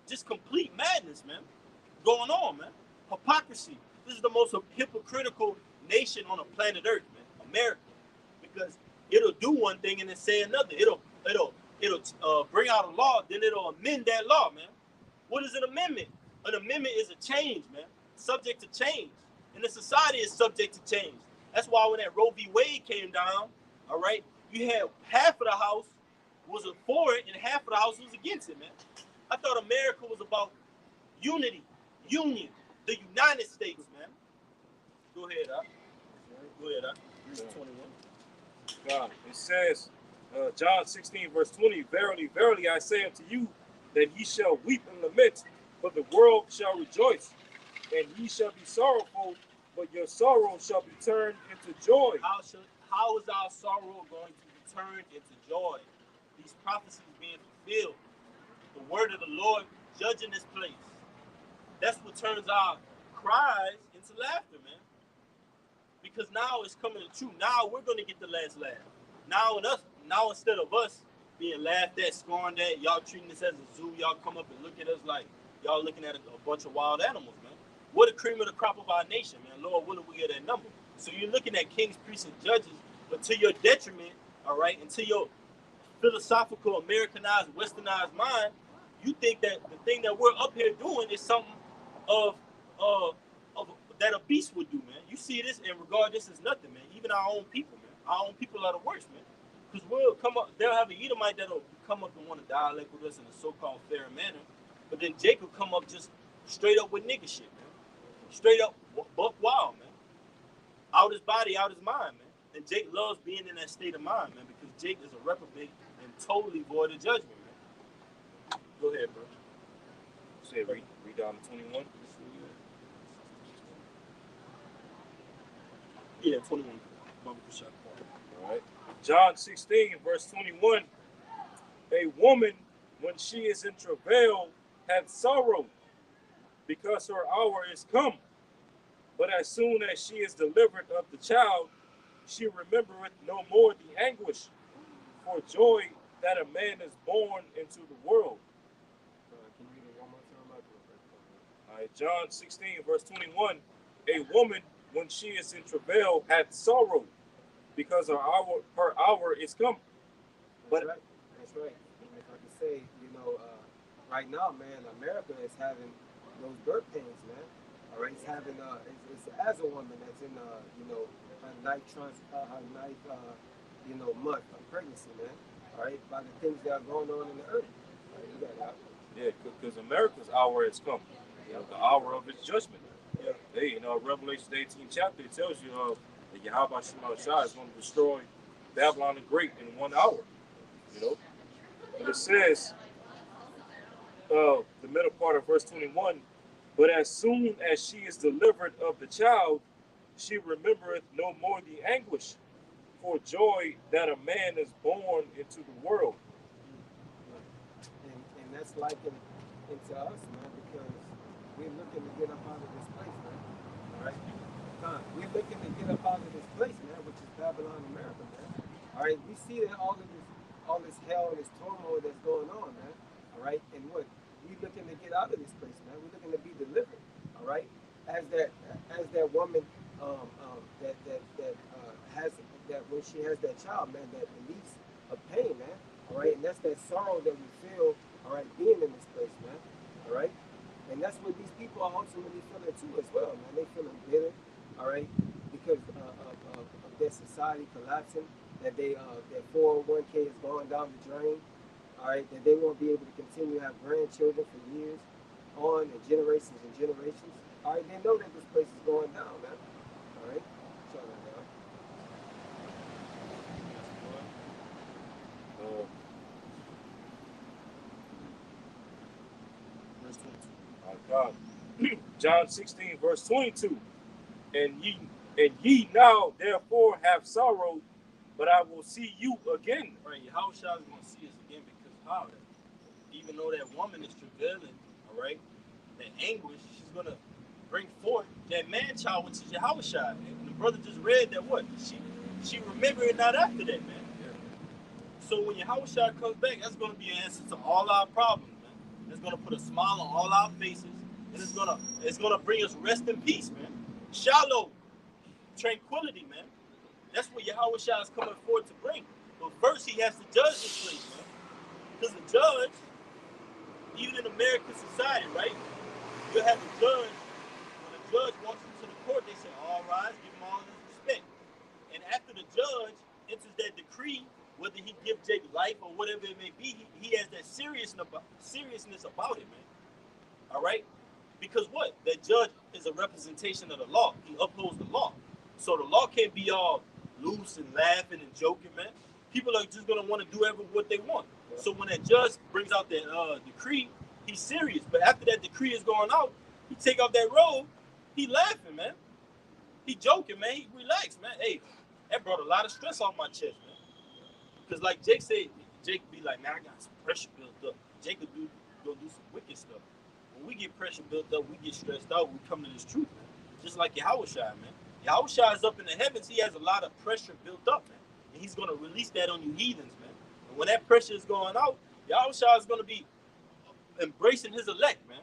Just complete madness, man. Going on, man. Hypocrisy. This is the most hypocritical nation on the planet Earth, man. America. Because it'll do one thing and then say another. It'll bring out a law, then it'll amend that law, man. What is an amendment? An amendment is a change, man. Subject to change. And the society is subject to change. That's why when that Roe v. Wade came down, all right, you had half of the House was for it and half of the House was against it, man. I thought America was about unity, union, the United States, man. Go ahead, Go ahead, Verse 21. God, it says, John 16, verse 20, Verily, verily, I say unto you, that ye shall weep and lament, but the world shall rejoice. And ye shall be sorrowful, but your sorrow shall be turned into joy. How is our sorrow going to be turned into joy? These prophecies being fulfilled. The word of the Lord judging this place. That's what turns our cries into laughter, man. Because now it's coming to true. Now we're going to get the last laugh. Now instead of us being laughed at, scorned at, y'all treating this as a zoo, y'all come up and look at us like y'all looking at a bunch of wild animals, man. We're the cream of the crop of our nation, man. Lord willing, we get that number. So you're looking at kings, priests, and judges, but to your detriment, all right, and to your philosophical, Americanized, westernized mind, you think that the thing that we're up here doing is something of that a beast would do, man. You see this and regard this as nothing, man. Even our own people, man. Our own people are the worst, man. Because they'll have an Edomite that'll come up and want to dialect with us in a so-called fair manner, but then Jake will come up just straight up with nigga shit, man. Straight up buck wild, man. Out his body, out his mind, man. And Jake loves being in that state of mind, man, because Jake is a reprobate and totally void of judgment, man. Go ahead, bro. Say, read down to 21. Yeah, 21. All right. John 16, verse 21. A woman, when she is in travail, hath sorrow, because her hour is come. But as soon as she is delivered of the child, she remembereth no more the anguish for joy that a man is born into the world. Can you read it one more time? All right, John 16, verse 21. A woman, when she is in travail, hath sorrow, because her hour is come. That's right. That's right. And if I could say, right now, man, America is having those birth pains, man. All right, it's having it's as a woman that's in her ninth month of pregnancy, man. All right, by the things that are going on in the earth. All right, you got that. Yeah, because America's hour has come. The hour of its judgment. Yeah. Hey, Revelation 18 chapter, it tells you that Yahweh Shemashah is going to destroy Babylon the Great in 1 hour. And it says, the middle part of verse 21, but as soon as she is delivered of the child, she remembereth no more the anguish for joy that a man is born into the world. And that's like into us, man, because we're looking to get up out of this place, man. All right? We're looking to get up out of this place, man, which is Babylon, America, man. All right? We see that all this hell and this turmoil that's going on, man. All right? And what? We're looking to get out of this place, man. We're looking to be delivered. All right? As that woman has that when she has that child, man, that release of pain, man. All right, and that's that sorrow that we feel, all right, being in this place, man. All right, and that's what these people are ultimately feeling too, as well, man. They feeling bitter, all right, because of their society collapsing, that their 401k is going down the drain, all right, that they won't be able to continue to have grandchildren for years on and generations. All right, they know that this place is going down, man. All right, shut that down. Verse 22. My God. John 16, verse 22. And ye now therefore have sorrow, but I will see you again. Right, Yahushua is going to see us again because how? Even though that woman is travailing, all right, that anguish, she's going to bring forth that man-child, which is Yahushua. And the brother just read that what? She remembered it not after that, man. Yeah. So when Yahushua comes back, that's going to be an answer to all our problems, man. It's going to put a smile on all our faces, and it's going to bring us rest and peace, man. Shalom, tranquility, man. That's what Yahushua is coming forward to bring. But first, he has to judge this place, man. Because the judge, even in American society, right? You have a judge. When a judge walks into the court, they say, all rise, give him all his respect. And after the judge enters that decree, whether he give Jake life or whatever it may be, he has that seriousness about it, man. All right? Because what? That judge is a representation of the law. He upholds the law. So the law can't be all loose and laughing and joking, man. People are just going to want to do what they want. So when that judge brings out that decree, he's serious. But after that decree is going out, he take off that robe, he laughing, man. He joking, man. He relaxed, man. Hey, that brought a lot of stress off my chest, man. Because like Jake said, Jake be like, man, I got some pressure built up. Jake will go do some wicked stuff. When we get pressure built up, we get stressed out, we come to this truth, man. Just like Yahushua, man. Yahushua is up in the heavens. He has a lot of pressure built up, man. And he's going to release that on you heathens, man. And when that pressure is going out, Yahushua is going to be embracing his elect, man.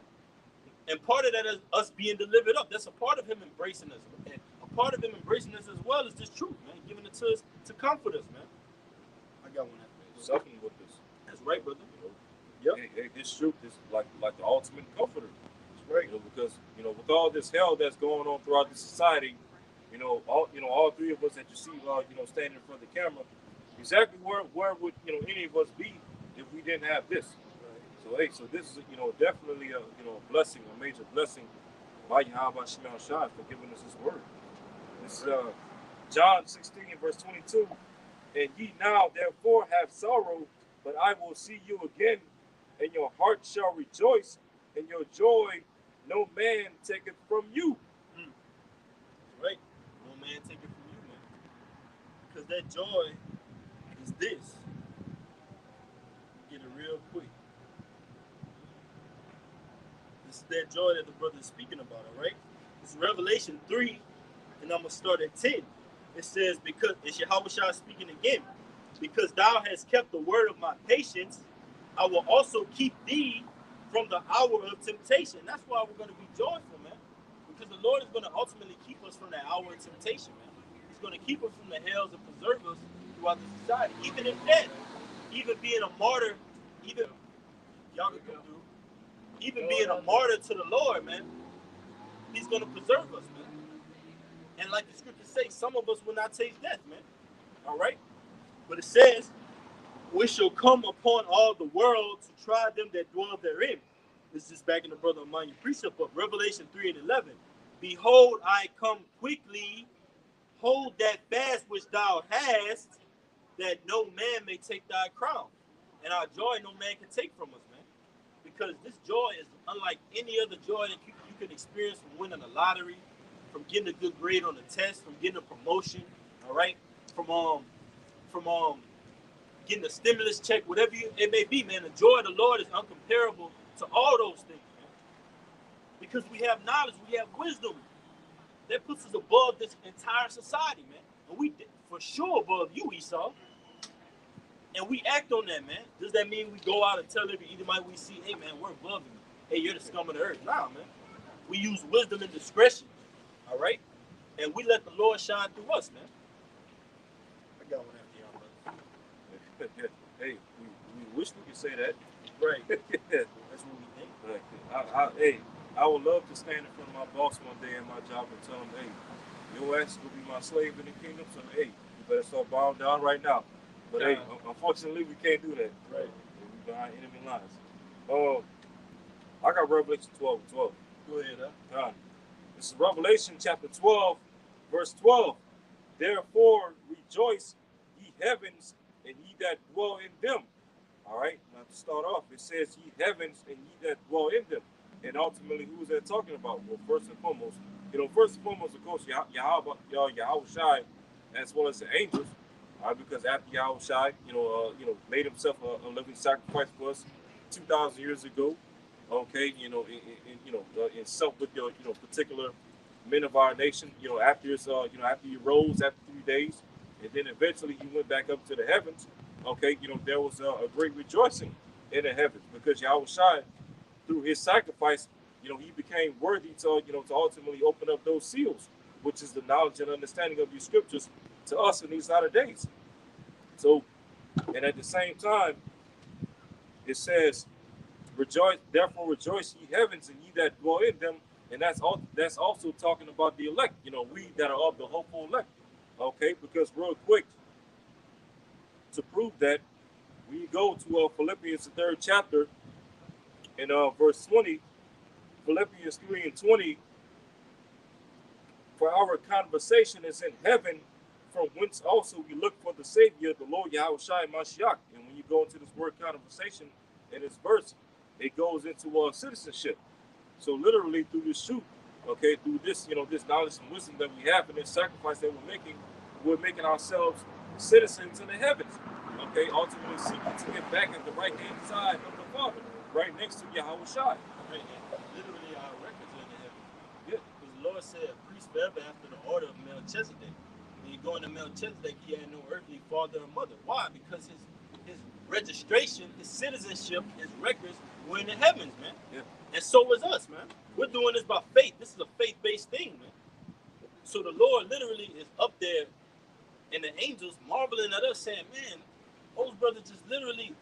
And part of that is us being delivered up. That's a part of him embracing us. And a part of him embracing us as well is this truth, man. Giving it to us to comfort us, man. I got one after Something with this. That's right, brother. Yep. This truth is like the ultimate comforter. That's right. Because with all this hell that's going on throughout the society, all three of us that you see, standing in front of the camera, exactly where would any of us be if we didn't have this? Right. So this is definitely a blessing, a major blessing by Yahweh Shemel Shai for giving us His word. This is John 16 verse 22. And ye now therefore have sorrow, but I will see you again, and your heart shall rejoice, and your joy no man taketh from you. Right. No man take it from you, man. Because that joy is this. Get it real quick. This is that joy that the brother is speaking about, all right? It's Revelation 3, and I'm going to start at 10. It says, because, it's Yahushua speaking again, because thou hast kept the word of my patience, I will also keep thee from the hour of temptation. That's why we're going to be joyful, man. Because the Lord is going to ultimately keep us from that hour of temptation, man. He's going to keep us from the hells and preserve us throughout the society. Even in death, even being a martyr, even y'all can come through, even being a martyr to the Lord, man, He's going to preserve us, man. And like the scriptures say, some of us will not taste death, man. All right? But it says, we shall come upon all the world to try them that dwell therein. This is back in the brother of mine, precept of Revelation 3 and 11. Behold, I come quickly. Hold that fast which thou hast, that no man may take thy crown. And our joy no man can take from us, man. Because this joy is unlike any other joy that you can experience from winning a lottery, from getting a good grade on the test, from getting a promotion, all right? from getting a stimulus check, whatever it may be, man. The joy of the Lord is uncomparable to all those things, man. Because we have knowledge, we have wisdom that puts us above this entire society, man. And we for sure above you, Esau. And we act on that, man. Does that mean we go out and tell anybody we see, hey, man, we're above you? Hey, you're the scum of the earth. Nah, man. We use wisdom and discretion, all right? And we let the Lord shine through us, man. I got one after y'all, brother. Hey, we wish we could say that. Right. That's what we think. Hey, I would love to stand in front of my boss one day at my job and tell him, hey, your ass is going to be my slave in the kingdom, so hey, you better start bowing down right now. But hey, unfortunately, we can't do that. Right. We're behind enemy lines. I got Revelation 12:12. Go ahead, huh? This is Revelation chapter 12, verse 12. Therefore rejoice, ye heavens, and ye that dwell in them. All right, now to start off, it says ye heavens and ye that dwell in them. And ultimately, who is that talking about? Well, first and foremost, of course, Yahweh Shai, as well as the angels. Because after Yahweh Shai, made himself a living sacrifice for us 2,000 years ago. Okay, in self with your, particular men of our nation. After his, after he rose after 3 days, and then eventually he went back up to the heavens. Okay, there was a great rejoicing in the heavens because Yahweh Shai, through his sacrifice, he became worthy to, to ultimately open up those seals, which is the knowledge and understanding of your scriptures to us in these latter days. So, and at the same time, it says, rejoice, therefore rejoice ye heavens and ye that dwell in them. And that's also talking about the elect, we that are of the hopeful elect. Okay, because real quick, to prove that, we go to Philippians, the 3rd chapter, in verse 20, Philippians 3:20, for our conversation is in heaven, from whence also we look for the Savior, the Lord Yahweh Shai Mashiach. And when you go into this word conversation in this verse, it goes into citizenship. So literally through this shoot, okay, through this, this knowledge and wisdom that we have and this sacrifice that we're making ourselves citizens in the heavens. Okay, ultimately seeking to get back at the right-hand side of the Father, right next to Yahweh Shai. Right, literally our records are in the heavens. Yeah. Because the Lord said, priest forever after the order of Melchizedek. When you go into Melchizedek, he had no earthly father or mother. Why? Because his registration, his citizenship, his records were in the heavens, man. Yeah. And so is us, man. We're doing this by faith. This is a faith-based thing, man. So the Lord literally is up there, and the angels marveling at us, saying, man, those brothers just literally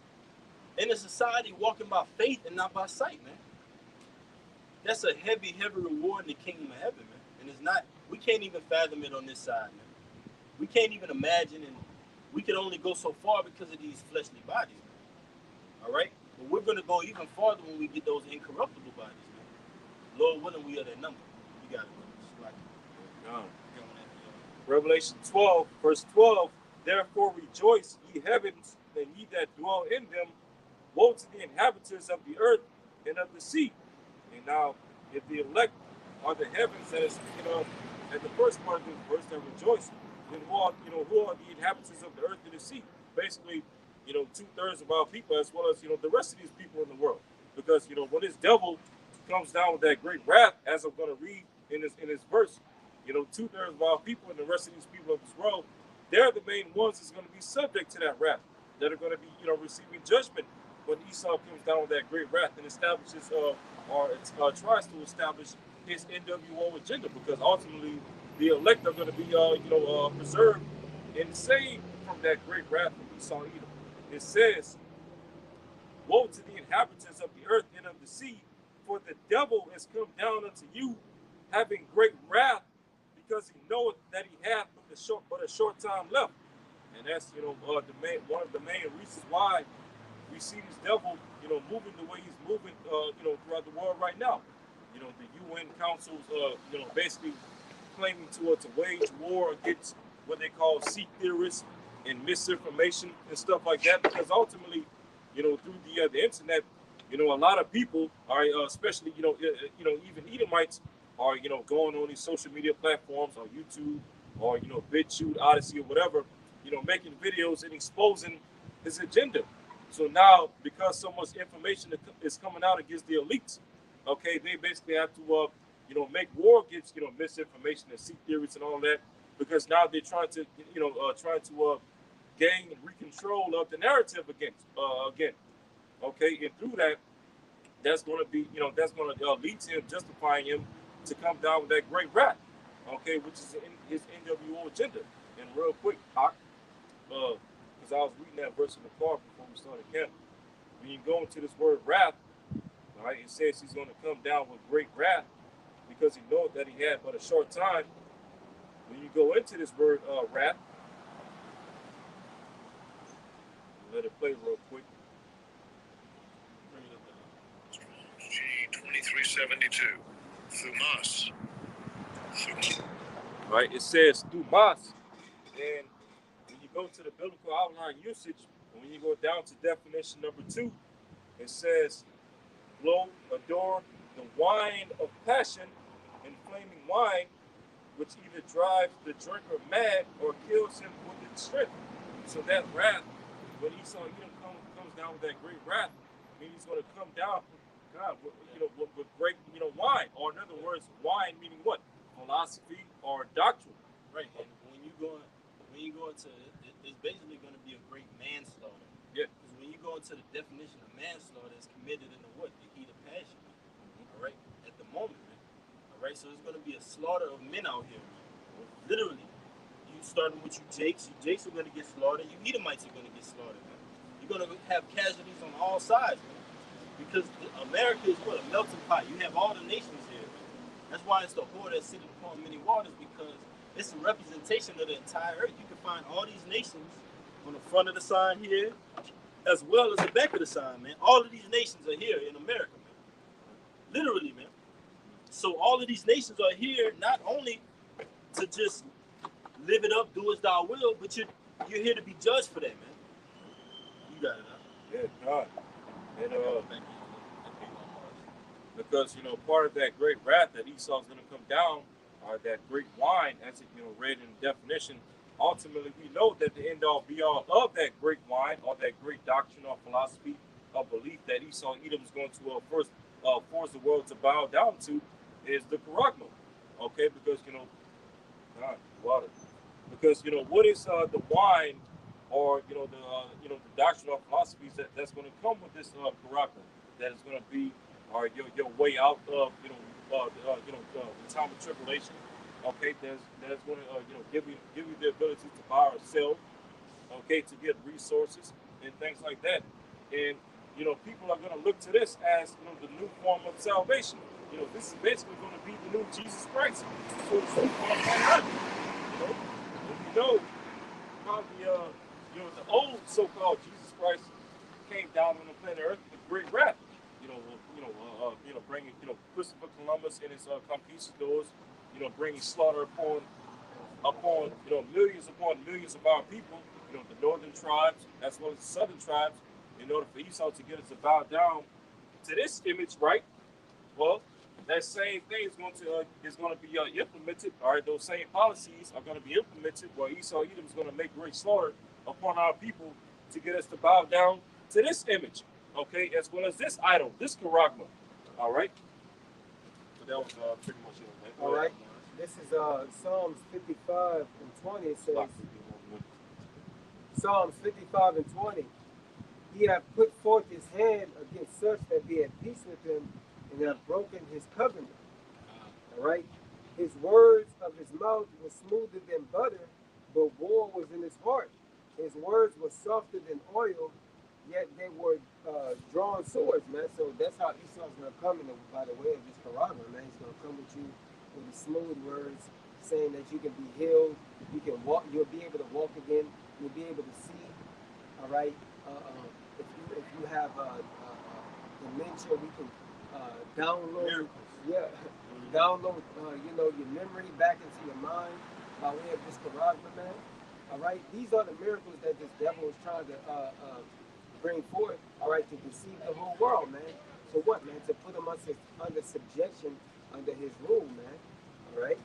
in a society walking by faith and not by sight, man. That's a heavy, heavy reward in the kingdom of heaven, man. And it's not, we can't even fathom it on this side, man. We can't even imagine, and we can only go so far because of these fleshly bodies, man. All right? But we're going to go even farther when we get those incorruptible bodies, man. Lord willing, we are that number. You got it, brother. Like, Revelation 12, verse 12, therefore rejoice, ye heavens, and ye that dwell in them. Woe to the inhabitants of the earth and of the sea. And now, if the elect are the heavens that is speaking of at the first part of this verse that rejoice, then who are the inhabitants of the earth and the sea? Basically, 2/3 of our people, as well as the rest of these people in the world. Because when this devil comes down with that great wrath, as I'm going to read in this verse, 2/3 of our people and the rest of these people of this world, they're the main ones that's going to be subject to that wrath, that are going to be receiving judgment when Esau comes down with that great wrath and establishes or tries to establish his NWO agenda, because ultimately the elect are going to be preserved and saved from that great wrath of Esau Edom. It says, woe to the inhabitants of the earth and of the sea, for the devil is come down unto you, having great wrath, because he knoweth that he hath but a short time left. And that's one of the main reasons why we see this devil moving the way he's moving throughout the world right now. The UN councils basically claiming to wage war against what they call sea theorists and misinformation and stuff like that, because ultimately through the internet, a lot of people are especially even Edomites are going on these social media platforms, on YouTube or BitChute, Odyssey, or whatever, making videos and exposing his agenda. So now, because so much information is coming out against the elites, okay, they basically have to, make war against, misinformation and sea theories and all that, because now they're trying to, gain and recontrol of the narrative again, okay, and through that, that's going to be, that's going to lead to him justifying him to come down with that great wrath, okay, which is his NWO agenda. And real quick, because I was reading that verse in the car before we started camp. When you go into this word wrath, all right, it says he's going to come down with great wrath because he knows that he had but a short time. When you go into this word wrath, let it play real quick. G2372, Thumas. Right, it says Thumas, and when you go to the biblical outline usage, when you go down to definition number 2, it says blow, adore, the wine of passion, inflaming wine, which either drives the drinker mad or kills him with its strength. So that wrath, when Esau comes down with that great wrath, means he's going to come down, God, with great, wine, or in other words, wine meaning what? Philosophy or doctrine. Right. And when you go into it's basically going to be a great manslaughter. Yeah. Because when you go into the definition of manslaughter, it's committed in the what? The heat of passion. All right. At the moment, man. All right. So it's going to be a slaughter of men out here, man. Literally. You starting with you Jakes are going to get slaughtered. You Edomites are going to get slaughtered, man. You're going to have casualties on all sides, man. Because America is what? A melting pot. You have all the nations here, man. That's why it's the whore that sitteth upon many waters, because it's a representation of the entire earth. You can find all these nations on the front of the sign here, as well as the back of the sign, man. All of these nations are here in America, man. Literally, man. So all of these nations are here not only to just live it up, do as thou will, but you're here to be judged for that, man. You got it, huh? Yeah, God. And because part of that great wrath that Esau is going to come down, or that great wine, as it read in the definition, ultimately we know that the end all be all of that great wine, or that great doctrine or philosophy or belief that Esau Edom is going to first force the world to bow down to is the charagma. Okay, because God, water. Because what is the wine, or the doctrine or philosophies that's going to come with this charagma, that is going to be your way out of the time of tribulation. Okay, that's going to give you the ability to buy or sell. Okay, to get resources and things like that. And people are going to look to this as the new form of salvation. This is basically going to be the new Jesus Christ. So it's how the old so-called Jesus Christ came down on the planet Earth with great wrath. Bringing Christopher Columbus and his conquistadors, bringing slaughter upon millions upon millions of our people, the northern tribes as well as the southern tribes, in order for Esau to get us to bow down to this image, right? Well, that same thing is going to be implemented. All right, those same policies are going to be implemented where Esau Edom is going to make great slaughter upon our people to get us to bow down to this image, okay, as well as this idol, this charagma. All right. So that was pretty much it. Man. All right. This is Psalms 55 and 20. It says, Psalms 55 and 20. He hath put forth his hand against such that be at peace with him, and hath broken his covenant. All right. His words of his mouth were smoother than butter, but war was in his heart. His words were softer than oil, yet they were drawn swords, man. So that's how Esau's going to come in by the way of this charagma, man. He's going to come with you with the smooth words, saying that you can be healed, you can walk, you'll be able to walk again, you'll be able to see. All right. If you have dementia, we can download, download your memory back into your mind by way of this charagma, man. All right, these are the miracles that this devil is trying to bring forth. All right, to deceive the whole world, man. So what, man? To put them under subjection, under his rule, man. All right.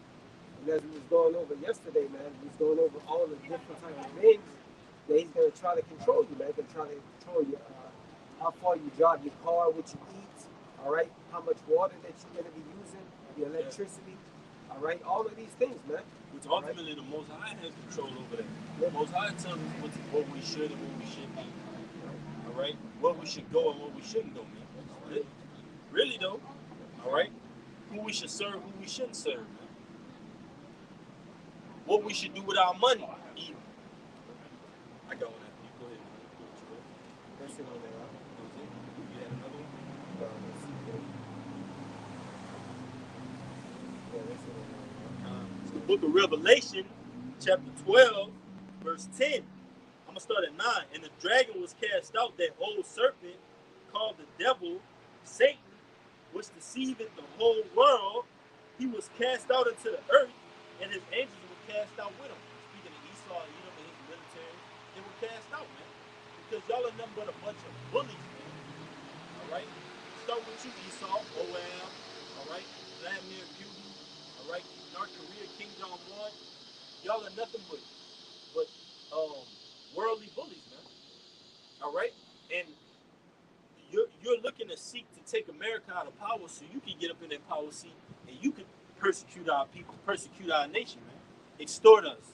And as we was going over yesterday, man, we was going over all the different type of things that he's gonna try to control you, man. He's gonna try to control you, how far you drive your car, what you eat, all right, how much water that you're gonna be using, your electricity, all right, all of these things, man. Which ultimately the Most High has control over that. The Most High tells us what we should and what we shouldn't do. All right, what we should go and what we shouldn't go, man. Really though, all right, who we should serve, who we shouldn't serve, man. What we should do with our money, even. I got one after you. Go ahead. That's it on there, right? You had another one? Let's see here. Yeah, that's it on there, right? It's the book of Revelation, chapter 12, verse 10. I'm going to start at 9. And the dragon was cast out, that old serpent called the devil, Satan, which deceiveth the whole world. He was cast out into the earth, and his angels were cast out with him. Speaking of Esau, Edom, and his military, they were cast out, man. Because y'all are nothing but a bunch of bullies, man. All right? Start with you, Esau, Moab, all right? Vladimir Putin, all right? North Korea, King John 1. Y'all are nothing but worldly bullies, man. All right? And you're looking to seek to take America out of power so you can get up in that power seat and you can persecute our people, persecute our nation, man. Extort us,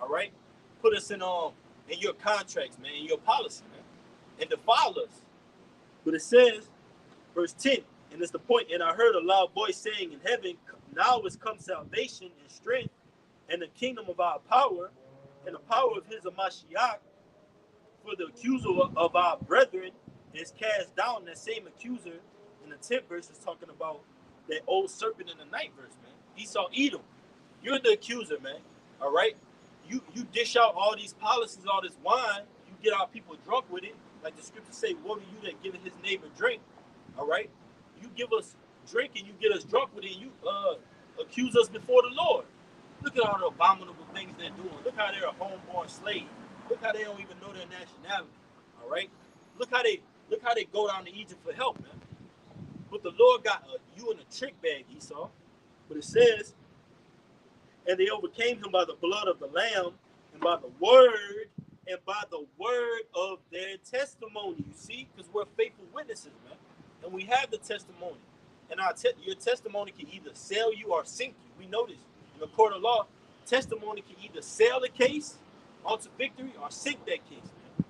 all right? Put us in your contracts, man, in your policy, man, and defile us. But it says, verse 10, and it's the point, and I heard a loud voice saying in heaven, now is come salvation and strength and the kingdom of our power and the power of his Mashiach, for the accuser of our brethren is cast down. That same accuser in the 10th verse is talking about that old serpent in the 9th verse, man. Esau, Edom. You're the accuser, man. All right? You dish out all these policies, all this wine. You get our people drunk with it. Like the scriptures say, woe to you that giveth his neighbor drink. All right? You give us drink and you get us drunk with it, and you accuse us before the Lord. Look at all the abominable things they're doing. Look how they're a homeborn slave. Look how they don't even know their nationality. All right? Look how they go down to Egypt for help, man. But the Lord got you in a trick bag, Esau. But it says, and they overcame him by the blood of the Lamb and by the word of their testimony. You see, because we're faithful witnesses, man, and we have the testimony. And your testimony can either sell you or sink you. We know this in the court of law. Testimony can either sell the case onto victory or sink that case, man.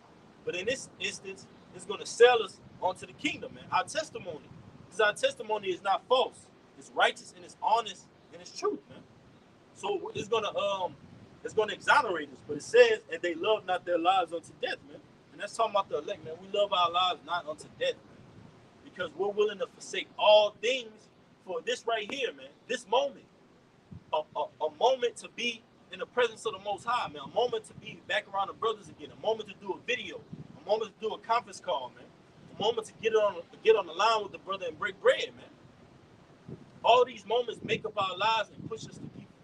But in this instance, it's going to sell us onto the kingdom, man. Our testimony, because our testimony is not false. It's righteous and it's honest and it's truth, man. So it's gonna exonerate us. But it says, and they love not their lives unto death, man. And that's talking about the elect, man. We love our lives not unto death, man. Because we're willing to forsake all things for this right here, man. This moment. A moment to be in the presence of the Most High, man. A moment to be back around the brothers again. A moment to do a video. A moment to do a conference call, man. A moment to get on the line with the brother and break bread, man. All these moments make up our lives and push us to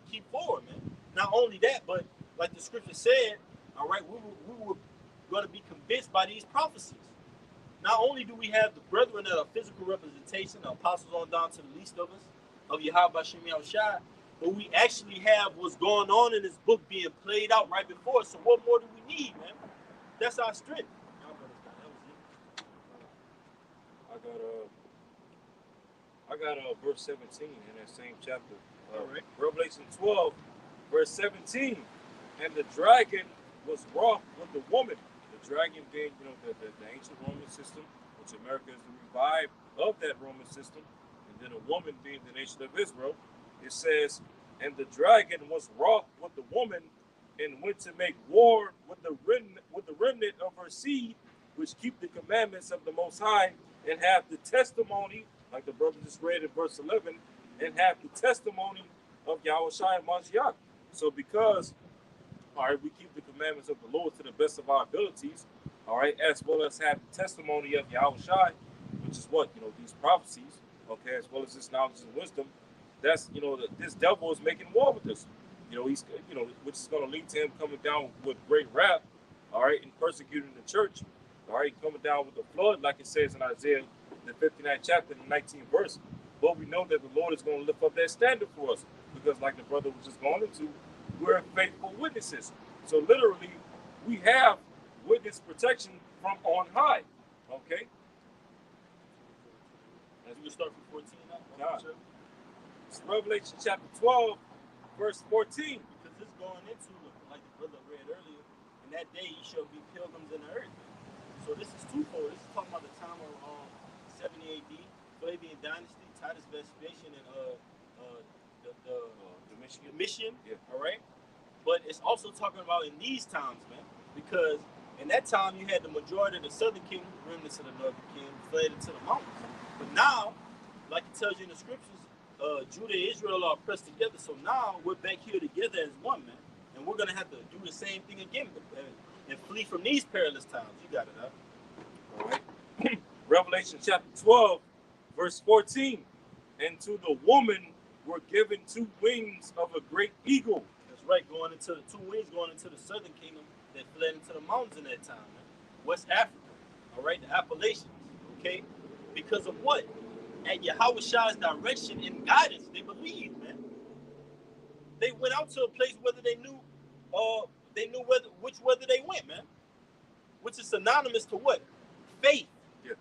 keep forward, man. Not only that, but like the scripture said, all right, we were going to be convinced by these prophecies. Not only do we have the brethren that are physical representation, the apostles on down to the least of us, of Yahweh Shem Yahushua, but we actually have what's going on in this book being played out right before us. So what more do we need, man? That's our strength. I got verse 17 in that same chapter. All right. Revelation 12, verse 17. And the dragon was wroth with the woman. The dragon being, the ancient Roman system, which America is the revive of that Roman system, and then a woman being the nation of Israel. It says, and the dragon was wroth with the woman, and went to make war with the remnant of her seed, which keep the commandments of the Most High, and have the testimony, like the brother just read in verse 11, and have the testimony of Yahushua and Mashiach. So because, all right, we keep the commandments of the Lord to the best of our abilities, all right, as well as have the testimony of Yahushua, which is what, these prophecies, okay, as well as this knowledge and wisdom, that's, this devil is making war with us. He's, which is going to lead to him coming down with great wrath, all right, and persecuting the church, all right, coming down with the flood, like it says in Isaiah, the 59th chapter, the 19th verse. But we know that the Lord is going to lift up that standard for us. because like the brother was just going into, we're faithful witnesses. So literally, we have witness protection from on high. Okay? As we start from 14 now. God. It's Revelation chapter 12, verse 14. Because this going into, like the brother read earlier, in that day ye shall be pilgrims in the earth. So this is twofold. This is talking about the time of 70 AD, Flavian dynasty, Titus Vespasian, and the mission. Yeah. All right. But it's also talking about in these times, man, because in that time you had the majority of the southern kingdom, remnants of the northern kingdom, fled into the mountains. But now, like it tells you in the scriptures, Judah and Israel are pressed together. So now we're back here together as one, man, and we're gonna have to do the same thing again and flee from these perilous times. You got it, huh? All right. Revelation chapter 12, verse 14. And to the woman were given 2 wings of a great eagle. That's right, going into the 2 wings, going into the southern kingdom that fled into the mountains in that time, man. West Africa, all right, the Appalachians, okay? Because of what? At Yahweh's direction and guidance, they believed, man. They went out to a place whether they knew which whether they went, man. Which is synonymous to what? Faith. Yeah.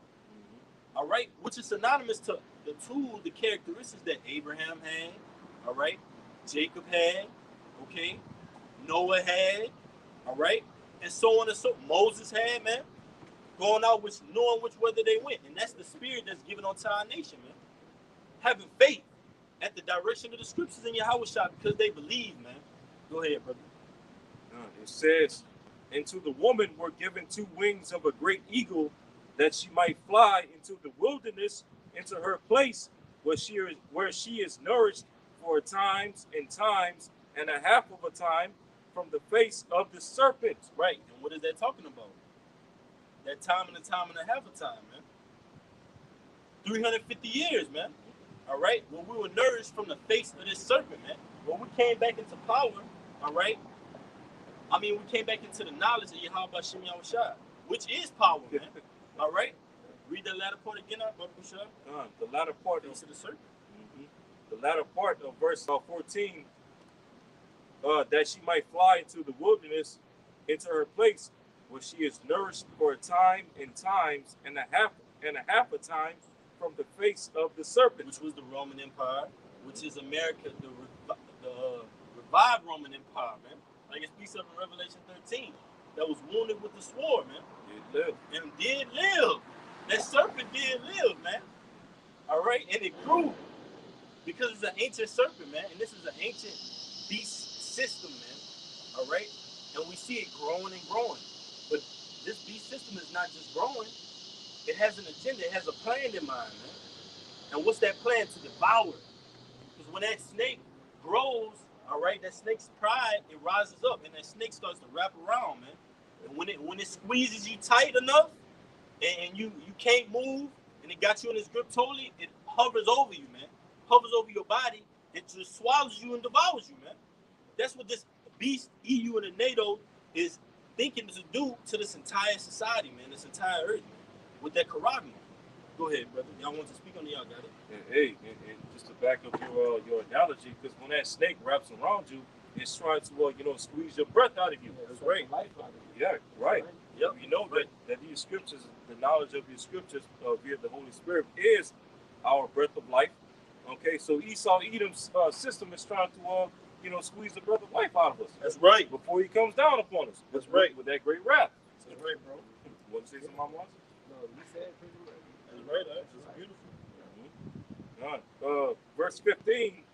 All right, which is synonymous to the characteristics that Abraham had, all right, Jacob had, okay, Noah had, all right, and so on and so Moses had, man, going out with knowing which whether they went, and that's the spirit that's given unto our nation, man. Having faith at the direction of the scriptures in Yahweh because they believe, man. Go ahead, brother. It says, and to the woman were given 2 wings of a great eagle, that she might fly into the wilderness, into her place where she is nourished for times and a half of a time from the face of the serpent. Right. And what is that talking about? That time and a half of time, man. 350 years, man. All right. When we were nourished from the face of this serpent, man. When we came back into power, all right. I mean, we came back into the knowledge of Yahweh Shem Yahushua, which is power, man. All right. Read the latter part again, Brother Bashar. The latter part of the serpent. The latter part of verse 14, that she might fly into the wilderness, into her place, where she is nourished for a time and times and a half a time from the face of the serpent, which was the Roman Empire, which is America, the revived Roman Empire, man. Like it speaks of in Revelation 13, that was wounded with the sword, man. Did live. And did live. That serpent did live, man. All right, and it grew because it's an ancient serpent, man. And this is an ancient beast system, man. All right, and we see it growing and growing. But this beast system is not just growing; it has an agenda. It has a plan in mind, man. And what's that plan? To devour. Because when that snake grows, all right, that snake's pride, it rises up, and that snake starts to wrap around, man. And when it squeezes you tight enough, and you can't move, and it got you in its grip totally, it hovers over you, man. Hovers over your body, it just swallows you and devours you, man. That's what this beast, EU and the NATO, is thinking to do to this entire society, man, this entire earth, man, with that carotid. Go ahead, brother. Y'all want to speak on it? Y'all got it. And just to back up your analogy, because when that snake wraps around you, it's trying to squeeze your breath out of you. That's right. Yeah, right. Yep. You know that these scriptures, the knowledge of these scriptures via the Holy Spirit is our breath of life. Okay, so Esau Edom's system is trying to squeeze the breath of life out of us. That's right. Before he comes down upon us. That's right. With that great wrath. That's right, bro. Want to say something, Mama? No, you said pretty much. That's right. That's beautiful. Verse 15,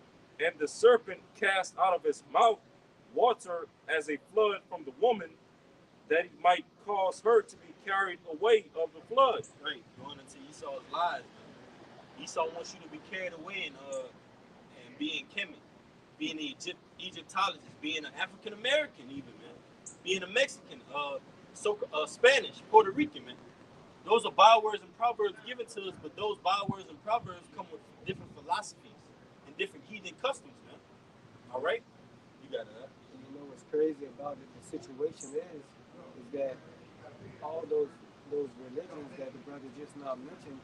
and the serpent cast out of his mouth water as a flood from the woman, that he might cause her to be carried away of the flood. Right, going into Esau's lies, man. Esau wants you to be carried away and being Kemet, being an Egyptologist, being an African American, even, man, being a Mexican, Spanish, Puerto Rican, man. Those are bywords and proverbs given to us, but those bywords and proverbs come with different philosophies and different heathen customs, man. All right, you got it. And you know what's crazy about it? The situation is that all those religions that the brother just now mentioned,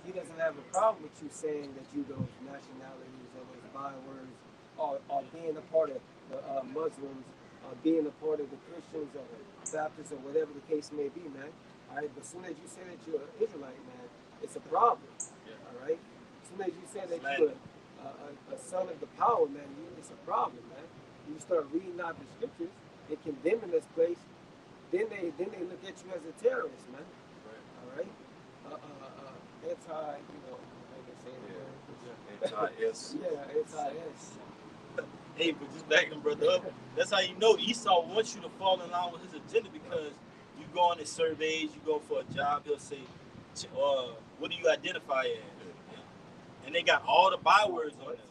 he doesn't have a problem with you saying that you those nationalities and those bywords or being a part of the Muslims, or being a part of the Christians or the Baptists or whatever the case may be, man. All right, but as soon as you say that you're an Israelite, man, it's a problem. All right, as soon as you say that you're a son of the power, man, it's a problem, man. You start reading out the scriptures, they condemn in this place, then they look at you as a terrorist, man. All right, anti, you know, like I say, Anti-S. yeah, anti-S. Hey, but just backing brother up, that's how you know Esau wants you to fall in line with his agenda, because you go on his surveys, you go for a job, he'll say, what do you identify as? And they got all the bywords on them.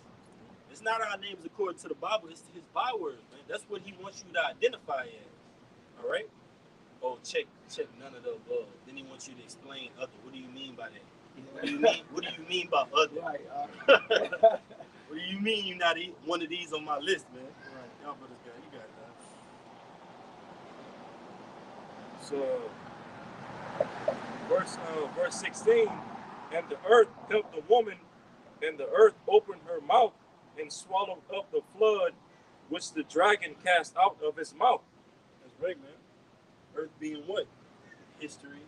It's not our names according to the Bible, it's his bywords, man. That's what he wants you to identify as. All right? Oh, check none of the above. Then he wants you to explain other. What do you mean by that? What do you mean? What do you mean by other? Right. What do you mean you're not one of these on my list, man? Right. Y'all brothers got you got that. So, verse 16, and the earth helped the woman, and the earth opened her mouth and swallowed up the flood, which the dragon cast out of his mouth. That's right, man. Earth being what? History,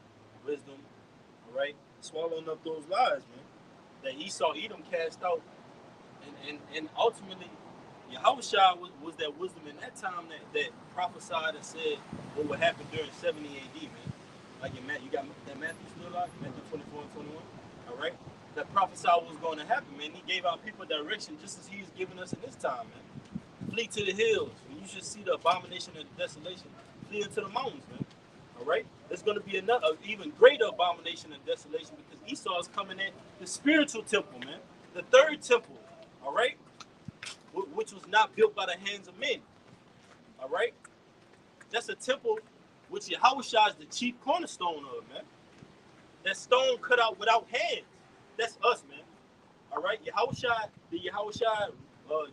wisdom, all right? Swallowing up those lies, man. That Esau, Edom cast out. And ultimately, Yahushua was that wisdom in that time that prophesied and said what would happen during 70 AD, man. Like in Matthew, you got that Matthew still like Matthew 24 and 21, all right? That prophesied was going to happen, man. He gave our people direction just as he's given us in this time, man. Flee to the hills. And you should see the abomination of the desolation. Flee into the mountains, man. All right? There's going to be another, even greater abomination and desolation, because Esau is coming in the spiritual temple, man. The third temple, all right? Which was not built by the hands of men, all right? That's a temple which Yahushua is the chief cornerstone of, man. That stone cut out without hands. That's us, man. All right? Yahushua, did Yahushua